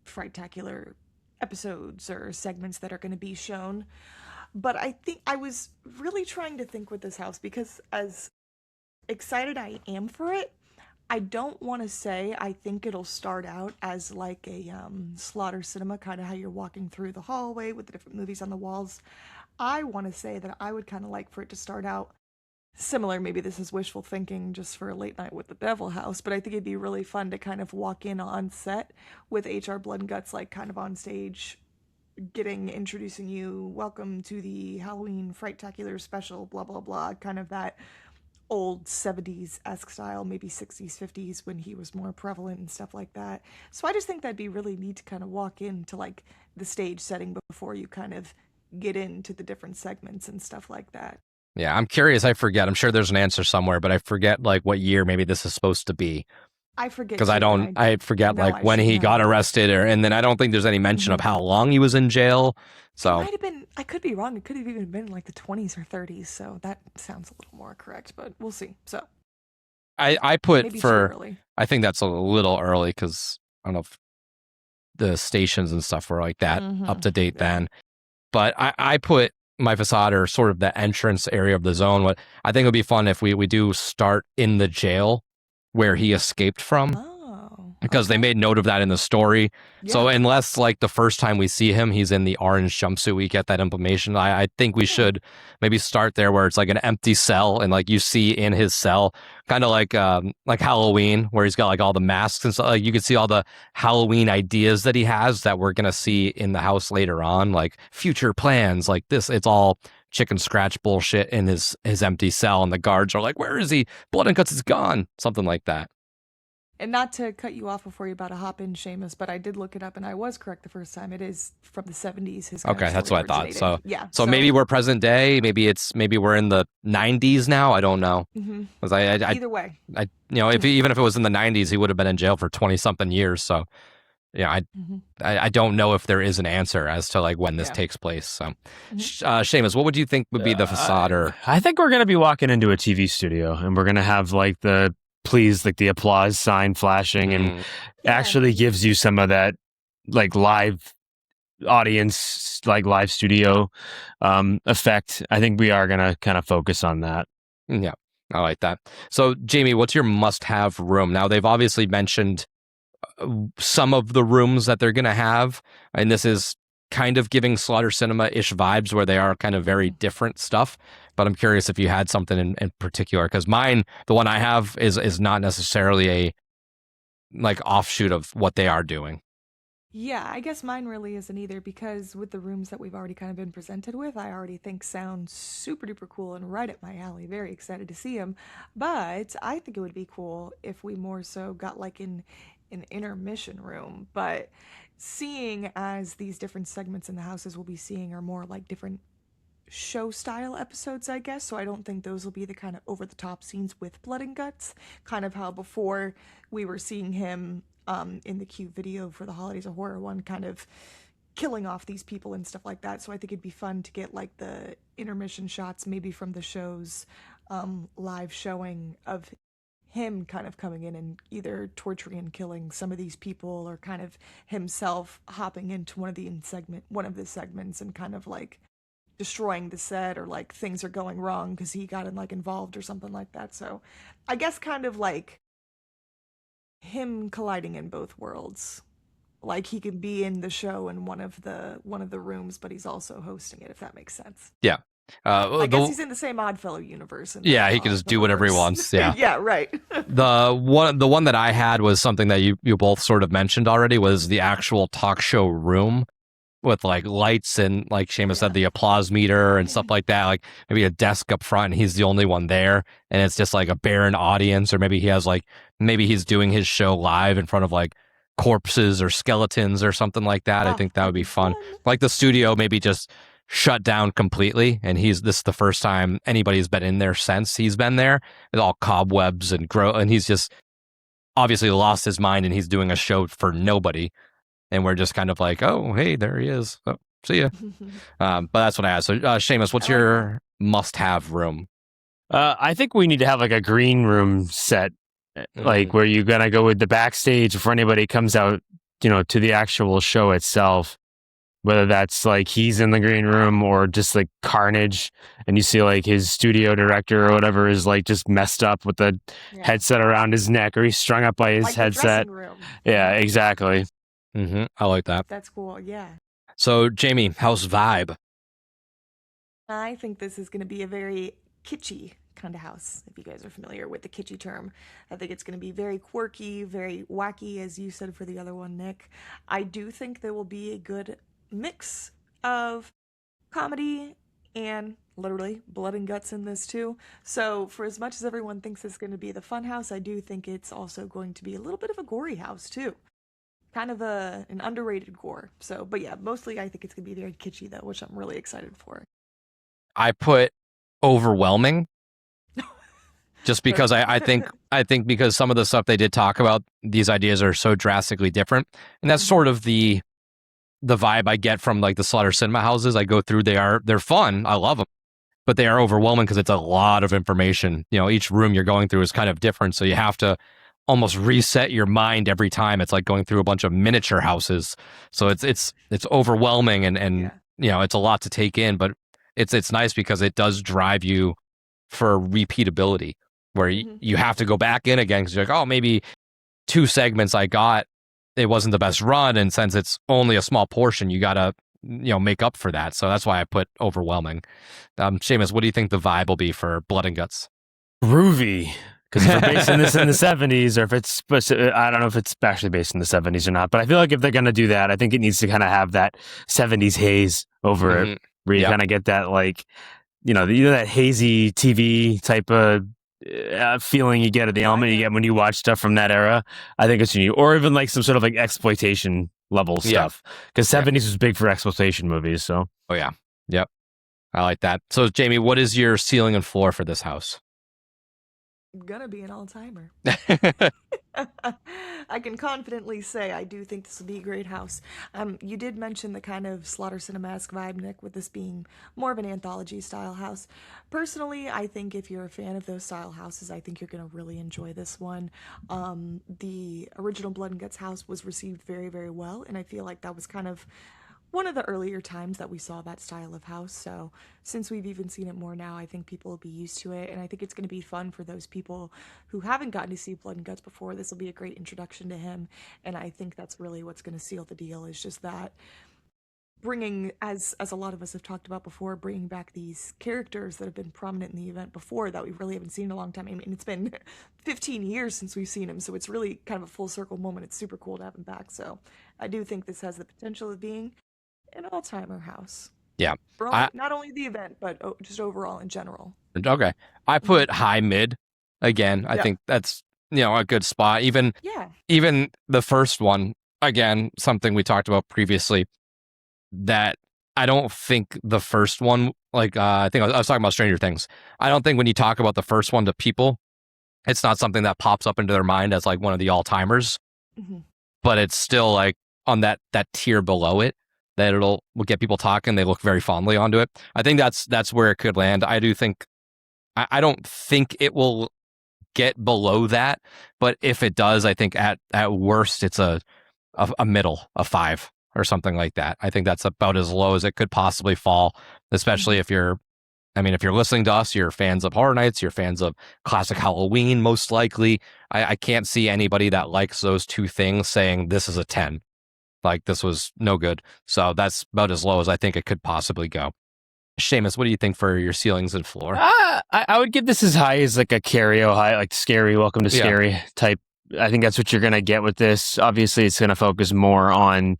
Fright-tacular episodes or segments that are going to be shown. But I think I was really trying to think with this house because as excited I am for it, I don't want to say I think it'll start out as like a Slaughter Cinema, kind of how you're walking through the hallway with the different movies on the walls. I want to say that I would kind of like for it to start out similar. Maybe this is wishful thinking just for a late night with the Devil House, but I think it'd be really fun to kind of walk in on set with HR Blood and Guts, like kind of on stage, introducing you, welcome to the Halloween Fright-tacular special, blah, blah, blah, kind of that old 70s-esque style, maybe 60s, 50s when he was more prevalent and stuff like that. So I just think that'd be really neat to kind of walk into like the stage setting before you kind of get into the different segments and stuff like that. Yeah, I'm curious. I forget. I'm sure there's an answer somewhere, but I forget like what year maybe this is supposed to be. I forget because I forget like when he got arrested, and then I don't think there's any mention of how long he was in jail. So it might have been. I could be wrong. It could have even been like the 20s or 30s. So that sounds a little more correct, but we'll see. So I put maybe for. Too early. I think that's a little early because I don't know if the stations and stuff were like that up to date then. But I put my facade or sort of the entrance area of the zone. What I think it would be fun if we do start in the jail where he escaped from. Because they made note of that in the story. Yeah. So unless like the first time we see him, he's in the orange jumpsuit, we get that information. I think we should maybe start there where it's like an empty cell and like you see in his cell, kind of like Halloween, where he's got like all the masks and stuff. Like you can see all the Halloween ideas that he has that we're gonna see in the house later on, like future plans, like this. It's all chicken scratch bullshit in his empty cell, and the guards are like, "Where is he? Blood and Guts is gone." Something like that. And not to cut you off before you're about to hop in, Seamus, but I did look it up and I was correct the first time. It is from the 70s. Okay, that's what I thought. So yeah. So maybe we're present day. Maybe we're in the 90s now. I don't know. Because either way, even if it was in the 90s, he would have been in jail for 20 something years. So yeah, I don't know if there is an answer as to like when this takes place. So Seamus, what would you think would be the facade? Or I think we're gonna be walking into a TV studio and we're gonna have like the applause sign flashing and actually gives you some of that like live audience, like live studio effect. I think we are going to kind of focus on that. Yeah, I like that. So Jamie, what's your must-have room? Now they've obviously mentioned some of the rooms that they're going to have, and this is kind of giving Slaughter Cinema-ish vibes where they are kind of very different stuff. But I'm curious if you had something in particular, because mine, the one I have is not necessarily a like offshoot of what they are doing. Yeah, I guess mine really isn't either because with the rooms that we've already kind of been presented with, I already think sound super duper cool and right up my alley. Very excited to see them. But I think it would be cool if we more so got like in an intermission room. But seeing as these different segments in the houses we'll be seeing are more like different show style episodes, I guess. So I don't think those will be the kind of over the top scenes with blood and guts. Kind of how before we were seeing him in the cute video for the Holidays of Horror one, kind of killing off these people and stuff like that. So I think it'd be fun to get like the intermission shots, maybe from the show's live showing of him kind of coming in and either torturing and killing some of these people or kind of himself hopping into one of the segments and kind of like destroying the set or like things are going wrong because he got in like involved or something like that. So I guess kind of like him colliding in both worlds. Like he can be in the show in one of the rooms, but he's also hosting it, if that makes sense. Yeah. I guess he's in the same Oddfellow universe. Yeah, he can just do whatever he wants. Yeah. Yeah, right. The one that I had was something that you both sort of mentioned already, was the actual talk show room with like lights and, like Seamus said, the applause meter and stuff like that. Like maybe a desk up front and he's the only one there, and it's just like a barren audience, or maybe maybe he's doing his show live in front of like corpses or skeletons or something like that. I think that would be fun. Like the studio maybe just shut down completely, and this is the first time anybody's been in there since he's been there. It's all cobwebs and he's just obviously lost his mind, and he's doing a show for nobody, and we're just kind of like, oh, hey, there he is. Oh, see ya. But that's what I asked. So, Seamus, what's your must-have room? I think we need to have like a green room set, like where you're gonna go with the backstage before anybody comes out, to the actual show itself. Whether that's like he's in the green room or just like carnage, and you see like his studio director or whatever is like just messed up with the headset around his neck, or he's strung up by his like headset. The dressing room. Yeah, exactly. I like that. That's cool. Yeah. So, Jamie, house vibe? I think this is going to be a very kitschy kind of house, if you guys are familiar with the kitschy term. I think it's going to be very quirky, very wacky, as you said for the other one, Nick. I do think there will be a good mix of comedy and literally blood and guts in this too. So for as much as everyone thinks it's going to be the fun house, I do think it's also going to be a little bit of a gory house too. Kind of an underrated gore. So, but yeah, mostly I think it's going to be very kitschy though, which I'm really excited for. I put overwhelming, just because I think because some of the stuff they did talk about, these ideas are so drastically different, and that's sort of the vibe I get from like the Slaughter Cinema houses I go through. They're fun. I love them, but they are overwhelming because it's a lot of information. Each room you're going through is kind of different, so you have to almost reset your mind every time. It's like going through a bunch of miniature houses, so it's overwhelming and it's a lot to take in, but it's nice because it does drive you for repeatability, where you have to go back in again because you're like, oh, maybe 2 segments I got, it wasn't the best run, and since it's only a small portion, you gotta make up for that. So that's why I put overwhelming. Seamus, what do you think the vibe will be for Blood and Guts? Groovy. Because if we're basing this in the 70s, or if it's, I don't know if it's actually based in the 70s or not, but I feel like if they're going to do that, I think it needs to kind of have that 70s haze over it, where you kind of get that, like, that hazy TV type of feeling you get, at the element you get when you watch stuff from that era. I think it's unique. Or even like some sort of like exploitation level stuff. Because 70s was big for exploitation movies. So. Oh, yeah. Yep. I like that. So, Jamie, what is your ceiling and floor for this house? Gonna be an all-timer. I can confidently say I do think this will be a great house. You did mention the kind of Slaughter Cinema-esque vibe, Nick, with this being more of an anthology style house. Personally, I think if you're a fan of those style houses, I think you're gonna really enjoy this one. The original Blood and Guts house was received very, very well, and I feel like that was kind of one of the earlier times that we saw that style of house. So since we've even seen it more now, I think people will be used to it, and I think it's going to be fun for those people who haven't gotten to see Blood and Guts before. This will be a great introduction to him, and I think that's really what's going to seal the deal, is just that bringing, as a lot of us have talked about before, bringing back these characters that have been prominent in the event before that we really haven't seen in a long time. I mean, it's been 15 years since we've seen him, so it's really kind of a full circle moment. It's super cool to have him back. So I do think this has the potential of being an all-timer house. Yeah. For I not only the event, but just overall in general. Okay. I Mhm. put high mid again. I Yeah. think that's a good spot. Yeah. Even the first one, again, something we talked about previously, that I don't think the first one, like I think I was talking about Stranger Things. I don't think when you talk about the first one to people, it's not something that pops up into their mind as like one of the all timers, Hmm. but it's still like on that tier below it that will get people talking. They look very fondly onto it. I think that's where it could land. I do think I don't think it will get below that, but if it does, I think at worst it's a middle, a 5 or something like that. I think that's about as low as it could possibly fall, especially Hmm. if you're if you're listening to us, you're fans of Horror Nights, you're fans of classic Halloween, most likely. I can't see anybody that likes those two things saying this is a 10. Like this was no good. So that's about as low as I think it could possibly go. Seamus, what do you think for your ceilings and floor? I would give this as high as like a Cario high, like Scary, Welcome to Yeah. Scary type. I think that's what you're going to get with this. Obviously, it's going to focus more on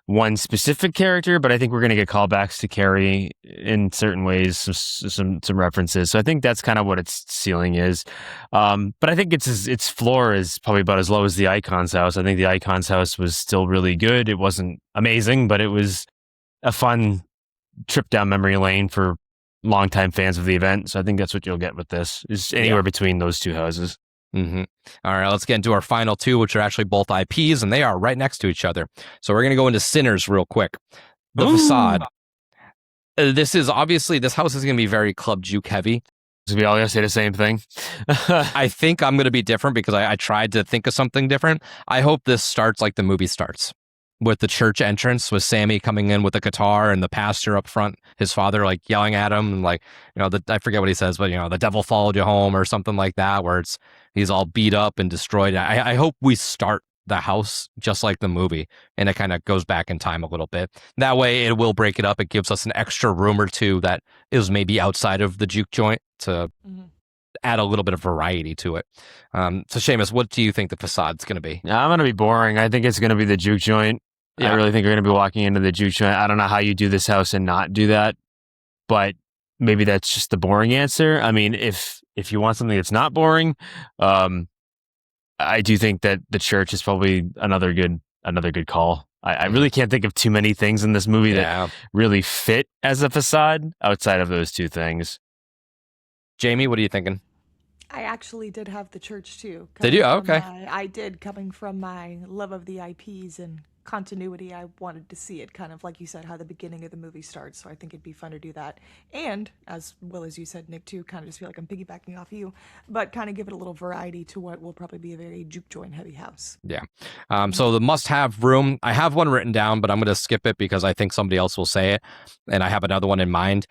one specific character, but I think we're going to get callbacks to Carrie in certain ways, some references. So I think that's kind of what its ceiling is. But I think its floor is probably about as low as the Icon's house. I think the Icon's house was still really good. It wasn't amazing, but it was a fun trip down memory lane for longtime fans of the event. So I think that's what you'll get with this, is anywhere between those two houses. Mm-hmm. All right, let's get into our final two, which are actually both IPs, and they are right next to each other. So we're going to go into Sinners real quick. The Ooh. Facade. This house is going to be very Club Juke heavy. So we all going to say the same thing? I think I'm going to be different because I tried to think of something different. I hope this starts like the movie starts, with the church entrance, with Sammy coming in with a guitar and the pastor up front, his father like yelling at him and like, I forget what he says, but the devil followed you home or something like that, where he's all beat up and destroyed. I hope we start the house just like the movie and it kind of goes back in time a little bit. That way it will break it up. It gives us an extra room or two that is maybe outside of the juke joint to add a little bit of variety to it. So Seamus, what do you think the Facade's going to be? I'm going to be boring. I think it's going to be the juke joint. Yeah. I really think you're going to be walking into the juke joint. I don't know how you do this house and not do that, but maybe that's just the boring answer. I mean, if you want something that's not boring, I do think that the church is probably another good call. I really can't think of too many things in this movie that really fit as a facade outside of those two things. Jamie, what are you thinking? I actually did have the church too. Did you? Oh, okay. I did, coming from my love of the IPs and continuity. I wanted to see it kind of like you said, how the beginning of the movie starts. So I think it'd be fun to do that. And as well as you said, Nick, too, kind of just feel like I'm piggybacking off you, but kind of give it a little variety to what will probably be a very juke joint heavy house. Yeah. So the must-have room, I have one written down, but I'm going to skip it because I think somebody else will say it, and I have another one in mind.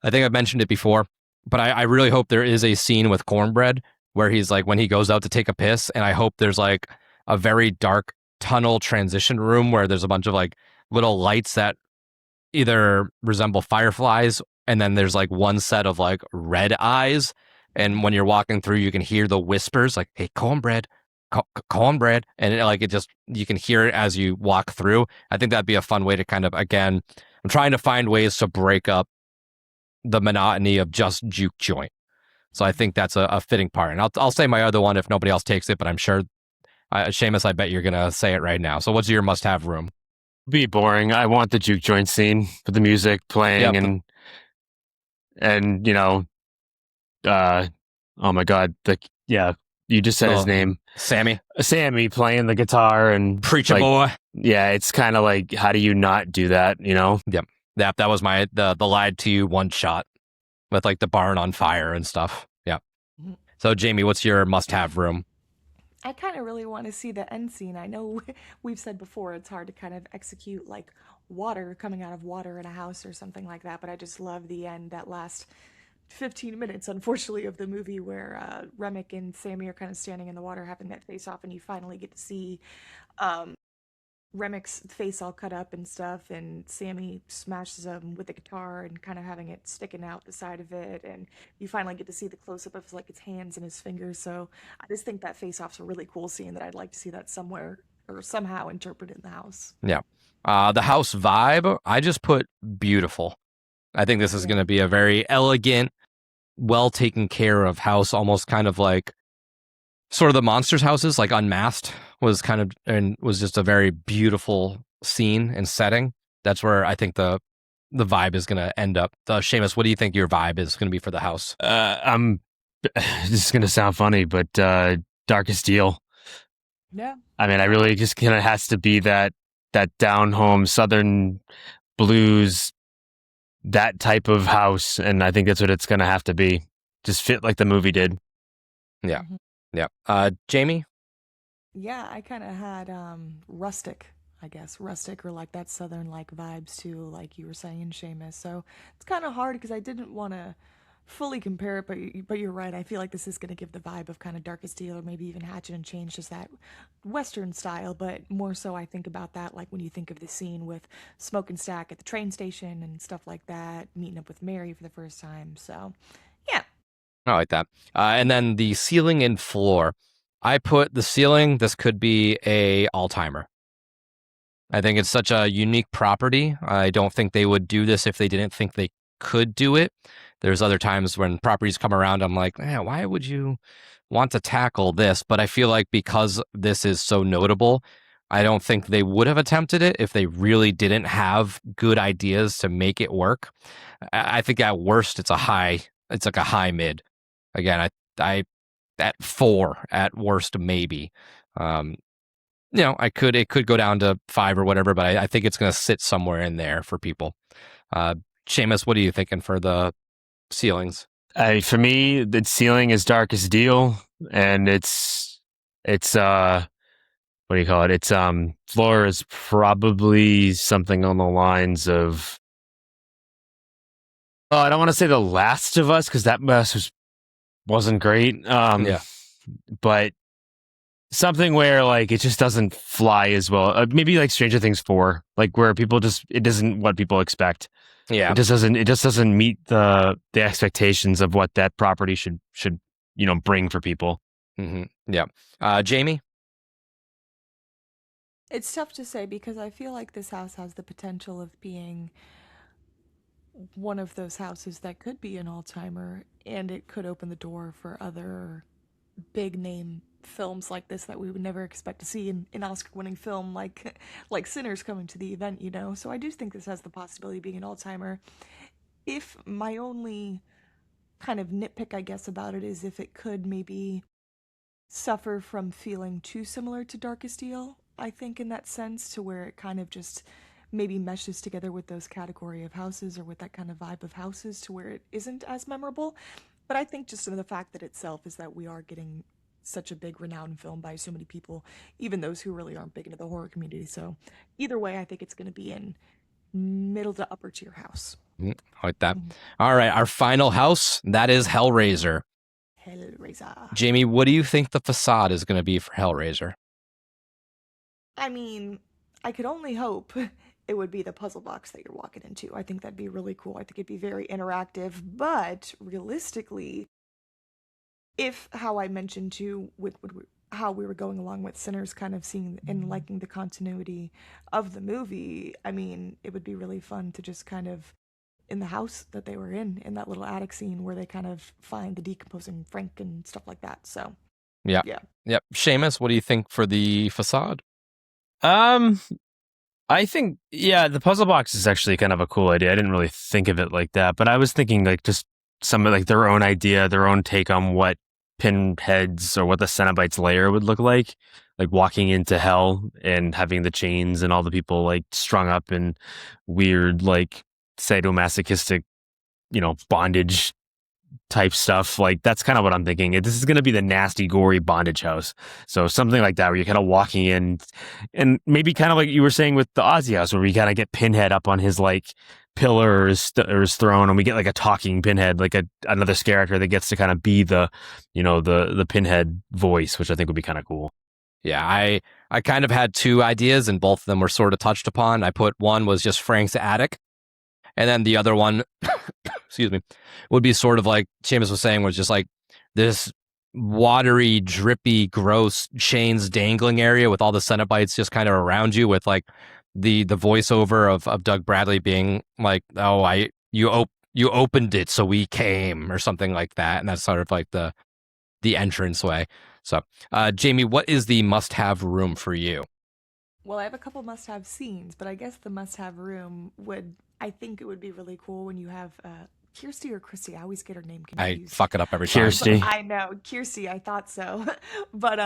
I think I've mentioned it before, but I really hope there is a scene with Cornbread where he's like, when he goes out to take a piss, and I hope there's like a very dark tunnel transition room where there's a bunch of like little lights that either resemble fireflies, and then there's like one set of like red eyes, and when you're walking through you can hear the whispers like, hey, Cornbread, cornbread, and it just, you can hear it as you walk through. I think that'd be a fun way to kind of, again, I'm trying to find ways to break up the monotony of just juke joint. So I think that's a fitting part. And I'll say my other one if nobody else takes it, but I'm sure, Seamus, I bet you're going to say it right now. So what's your must-have room? Be boring. I want the juke joint scene with the music playing and oh my God, you just said his name. Sammy playing the guitar and Preacher boy. Yeah, it's kind of like, how do you not do that, Yep. That was the lied to you one shot with like the barn on fire and stuff. Yeah. So Jamie, what's your must-have room? I kind of really want to see the end scene. I know we've said before it's hard to kind of execute like water coming out of water in a house or something like that, but I just love the end, that last 15 minutes, unfortunately, of the movie where Remick and Sammy are kind of standing in the water having that face off, and you finally get to see Remic's face all cut up and stuff, and Sammy smashes him with the guitar and kind of having it sticking out the side of it, and you finally get to see the close up of like his hands and his fingers. So I just think that face off's a really cool scene that I'd like to see that somewhere or somehow interpreted in the house. Yeah. The house vibe, I just put beautiful. I think this is going to be a very elegant, well taken care of house, almost kind of like sort of the monsters houses, like Unmasked was kind of, and was just a very beautiful scene and setting. That's where I think the vibe is going to end up. Seamus, what do you think your vibe is going to be for the house? This is going to sound funny, but Darkest Deal. Yeah. I mean, I really just kind of has to be that down home Southern blues, that type of house, and I think that's what it's going to have to be. Just fit like the movie did. Yeah. Yeah. Jamie? Yeah, I kind of had rustic, I guess. Rustic or like that southern like vibes too, like you were saying, Seamus. So it's kind of hard because I didn't want to fully compare it, but you're right. I feel like this is going to give the vibe of kind of Darkest Steel or maybe even Hatchet and Change, just that Western style. But more so, I think about that like when you think of the scene with Smoke and Stack at the train station and stuff like that, meeting up with Mary for the first time. So, yeah. I like that. And then the ceiling and floor. I put the ceiling, this could be a all-timer. I think it's such a unique property. I don't think they would do this if they didn't think they could do it. There's other times when properties come around, I'm like, why would you want to tackle this? But I feel like because this is so notable, I don't think they would have attempted it if they really didn't have good ideas to make it work. I think at worst, it's like a high mid. Again, I at 4 at worst, maybe. It could go down to 5 or whatever, but I think it's going to sit somewhere in there for people. Seamus, what are you thinking for the ceilings? For me, the ceiling is Darkest Deal, and it's what do you call it? It's floor is probably something on the lines of, I don't want to say The Last of Us because that mess wasn't great. But something where like it just doesn't fly as well. Maybe like Stranger Things 4, like where people it isn't what people expect. Yeah, it just doesn't meet the expectations of what that property should bring for people. Mm-hmm. Yeah, Jamie. It's tough to say because I feel like this house has the potential of being one of those houses that could be an all-timer, and it could open the door for other big name films like this that we would never expect to see in an Oscar-winning film like Sinners coming to the event, So I do think this has the possibility of being an all-timer. If my only kind of nitpick, I guess, about it is if it could maybe suffer from feeling too similar to Darkest Deal, I think, in that sense, to where it kind of just maybe meshes together with those category of houses or with that kind of vibe of houses to where it isn't as memorable. But I think just in the fact that itself is that we are getting such a big renowned film by so many people, even those who really aren't big into the horror community. So either way, I think it's going to be in middle to upper tier house. I like that. All right, our final house, that is Hellraiser. Jamie, what do you think the facade is going to be for Hellraiser? I mean, I could only hope it would be the puzzle box that you're walking into. I think that'd be really cool. I think it'd be very interactive, but realistically, if how I mentioned too, with how we were going along with Sinners, kind of seeing and liking the continuity of the movie, I mean, it would be really fun to just kind of, in the house that they were in that little attic scene where they kind of find the decomposing Frank and stuff like that. So, yeah. Seamus, what do you think for the facade? I think, the puzzle box is actually kind of a cool idea. I didn't really think of it like that, but I was thinking like just some of like their own idea, their own take on what Pinhead's or what the Cenobite's lair would look like walking into hell and having the chains and all the people like strung up in weird, like sadomasochistic, bondage type stuff. Like that's kind of what I'm thinking. This is going to be the nasty, gory bondage house. So something like that where you're kind of walking in, and maybe kind of like you were saying with the Ozzy house, where we kind of get Pinhead up on his like pillar or his throne, and we get like a talking Pinhead, like another character that gets to kind of be the Pinhead voice, which I think would be kind of cool. Yeah, I kind of had two ideas, and both of them were sort of touched upon. I put one was just Frank's attic, and then the other one, excuse me, would be sort of like Seamus was saying, was just like this watery, drippy, gross chains dangling area with all the Cenobites just kind of around you, with like the voiceover of Doug Bradley being like, "Oh, you opened it, so we came," or something like that, and that's sort of like the entrance way. So, Jamie, what is the must-have room for you? Well, I have a couple must-have scenes, but I guess the must-have room would, I think it would be really cool when you have Kirsty or Christy. I always get her name I confused. fuck it up every time. Kirsty. I know, Kirsty, I thought so. But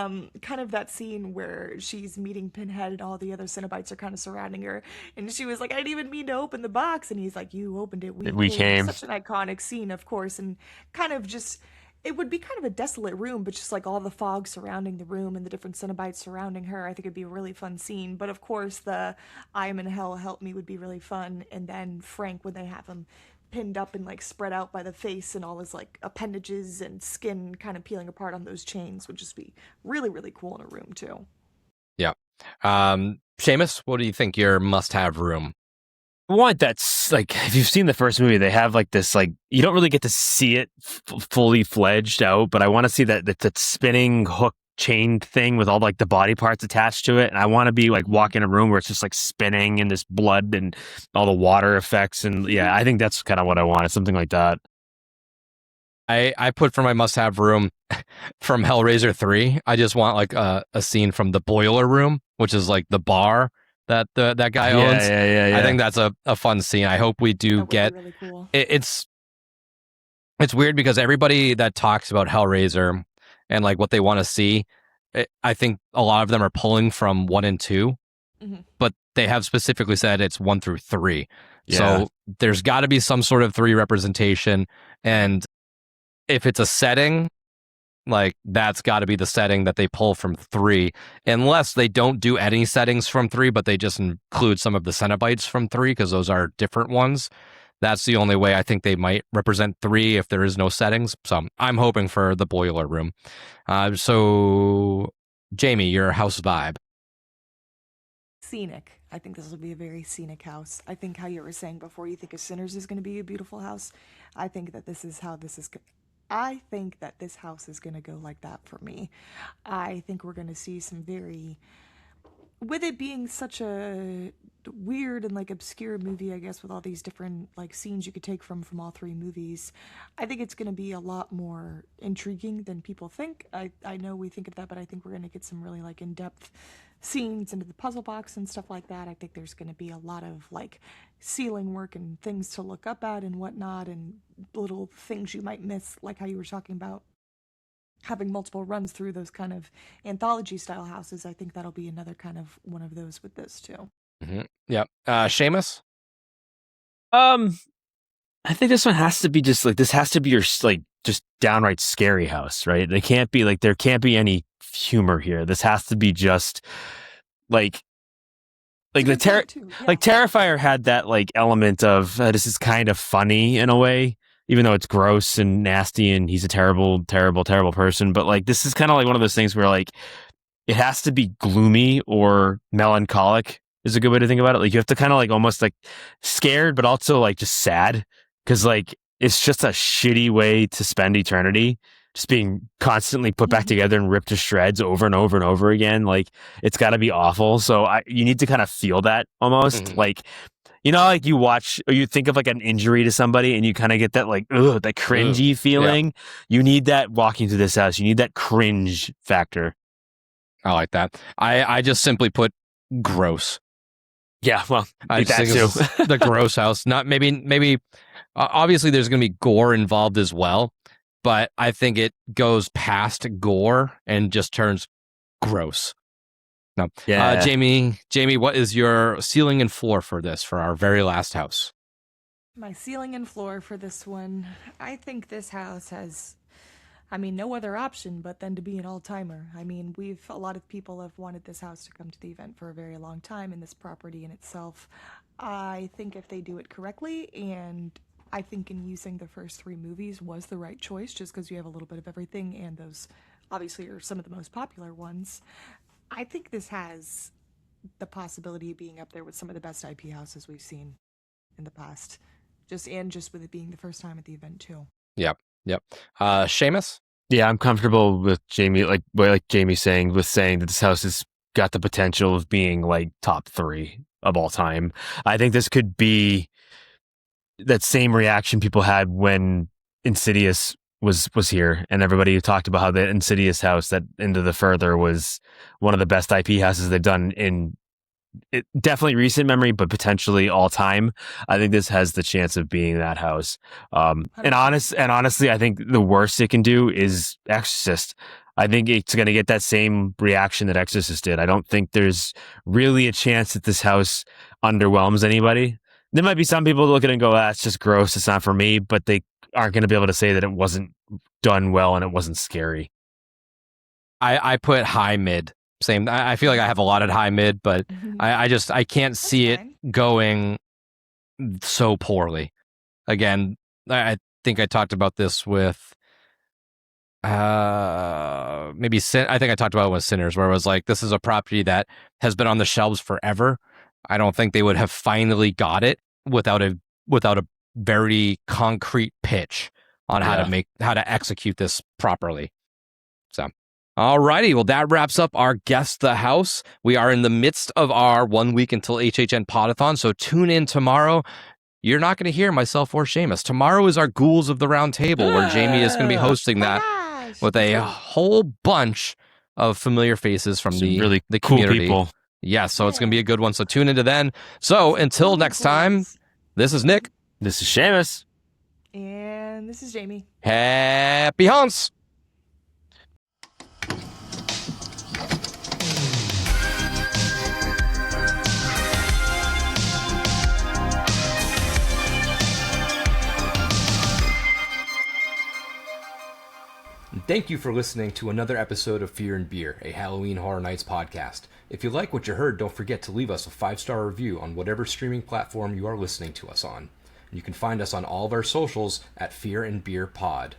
kind of that scene where she's meeting Pinhead and all the other Cenobites are kind of surrounding her. And she was like, I didn't even mean to open the box. And he's like, you opened it. We We came. came. Such an iconic scene, of course. And kind of just, it would be kind of a desolate room, but just like all the fog surrounding the room and the different Cenobites surrounding her. I think it'd be a really fun scene. But of course, the I am in hell, help me would be really fun. And then Frank, when they have him pinned up and like spread out by the face and all his like appendages and skin kind of peeling apart on those chains would just be really, really cool in a room too. Yeah. Seamus, what do you think your must-have room? I want that's like, if you've seen the first movie, they have like this, like, you don't really get to see it fully fledged out, but I want to see that spinning hook chain thing with all like the body parts attached to it. And I want to be like walking a room where it's just like spinning and this blood and all the water effects. And yeah, I think that's kind of what I wanted, something like that. I put for my must-have room from Hellraiser 3. I just want like a scene from the boiler room, which is like the bar that that guy owns. Yeah. I think that's a fun scene. I hope we do That would get be really cool. it's weird because everybody that talks about Hellraiser and like what they want to see, I think a lot of them are pulling from 1 and 2, Mhm. but they have specifically said it's 1 through 3. Yeah. So there's got to be some sort of 3 representation, and if it's a setting, like that's got to be the setting that they pull from 3, unless they don't do any settings from 3, but they just include some of the Cenobites from 3 because those are different ones. That's the only way I think they might represent 3 if there is no settings. So I'm hoping for the boiler room. So Jamie, your house vibe. Scenic. I think this will be a very scenic house. I think how you were saying before, you think of Sinners is going to be a beautiful house. I think that this is how this is. I think that this house is going to go like that for me. I think we're going to see some very, with it being such a weird and like obscure movie, I guess, with all these different like scenes you could take from all 3 movies, I think it's going to be a lot more intriguing than people think. I know we think of that, but I think we're going to get some really like in-depth scenes into the puzzle box and stuff like that. I think there's going to be a lot of like ceiling work and things to look up at and whatnot, and little things you might miss, like how you were talking about having multiple runs through those kind of anthology style houses. I think that'll be another kind of one of those with this too. Mm-hmm. Yep. Seamus? I think this one has to be just like, this has to be your like just downright scary house, right? They can't be like, there can't be any humor here. This has to be just like the Good point, too. Yeah. like Terrifier had that like element of this is kind of funny in a way, even though it's gross and nasty and he's a terrible person. But like, this is kind of like one of those things where like it has to be gloomy or melancholic is a good way to think about it. Like you have to kind of like almost like scared, but also like just sad, because like it's just a shitty way to spend eternity, just being constantly put back together and ripped to shreds over and over and over again. Like it's got to be awful. So you need to kind of feel that almost like, you know, like you watch or you think of like an injury to somebody and you kind of get that like, ugh, that cringy feeling. Yeah. You need that walking through this house. You need that cringe factor. I like that. I just simply put gross. Yeah, well, I that too. The gross house. Not maybe. Obviously, there's going to be gore involved as well, but I think it goes past gore and just turns gross. No, yeah. Jamie, what is your ceiling and floor for this, for our very last house? My ceiling and floor for this one, I think this house has, I mean, no other option but then to be an all-timer. I mean, a lot of people have wanted this house to come to the event for a very long time, and this property in itself. I think if they do it correctly, and I think in using the first 3 movies was the right choice, just because you have a little bit of everything, and those obviously are some of the most popular ones. I think this has the possibility of being up there with some of the best IP houses we've seen in the past. Just with it being the first time at the event too. Yep. Seamus? Yeah, I'm comfortable with Jamie, like Jamie saying, that this house has got the potential of being like top 3 of all time. I think this could be that same reaction people had when Insidious was here, and everybody talked about how the Insidious house, that Into the Further, was one of the best IP houses they've done in definitely recent memory, but potentially all time. I think this has the chance of being that house. And honestly, I think the worst it can do is Exorcist. I think it's going to get that same reaction that Exorcist did. I don't think there's really a chance that this house underwhelms anybody. There might be some people that look at it and go, "That's just gross. It's not for me," but they aren't going to be able to say that it wasn't done well and it wasn't scary. I put high mid. Same. I feel like I have a lot at high mid, but I can't see it going so poorly. Again, I think I talked about this with maybe I think I talked about it with Sinners, where it was like, this is a property that has been on the shelves forever. I don't think they would have finally got it without a very concrete pitch on how to execute this properly. So, alrighty, well, that wraps up our Guess the House. We are in the midst of our 1 week until HHN Podathon, so tune in tomorrow. You're not going to hear myself or Seamus. Tomorrow is our Ghouls of the Round Table, where Jamie is going to be hosting that with a whole bunch of familiar faces from the cool community. People. Yeah, so it's going to be a good one. So tune into then. So until next time, this is Nick. This is Seamus. And this is Jamie. Happy haunts! Thank you for listening to another episode of Fear and Beer, a Halloween Horror Nights podcast. If you like what you heard, don't forget to leave us a 5-star review on whatever streaming platform you are listening to us on. You can find us on all of our socials at Fear and Beer Pod.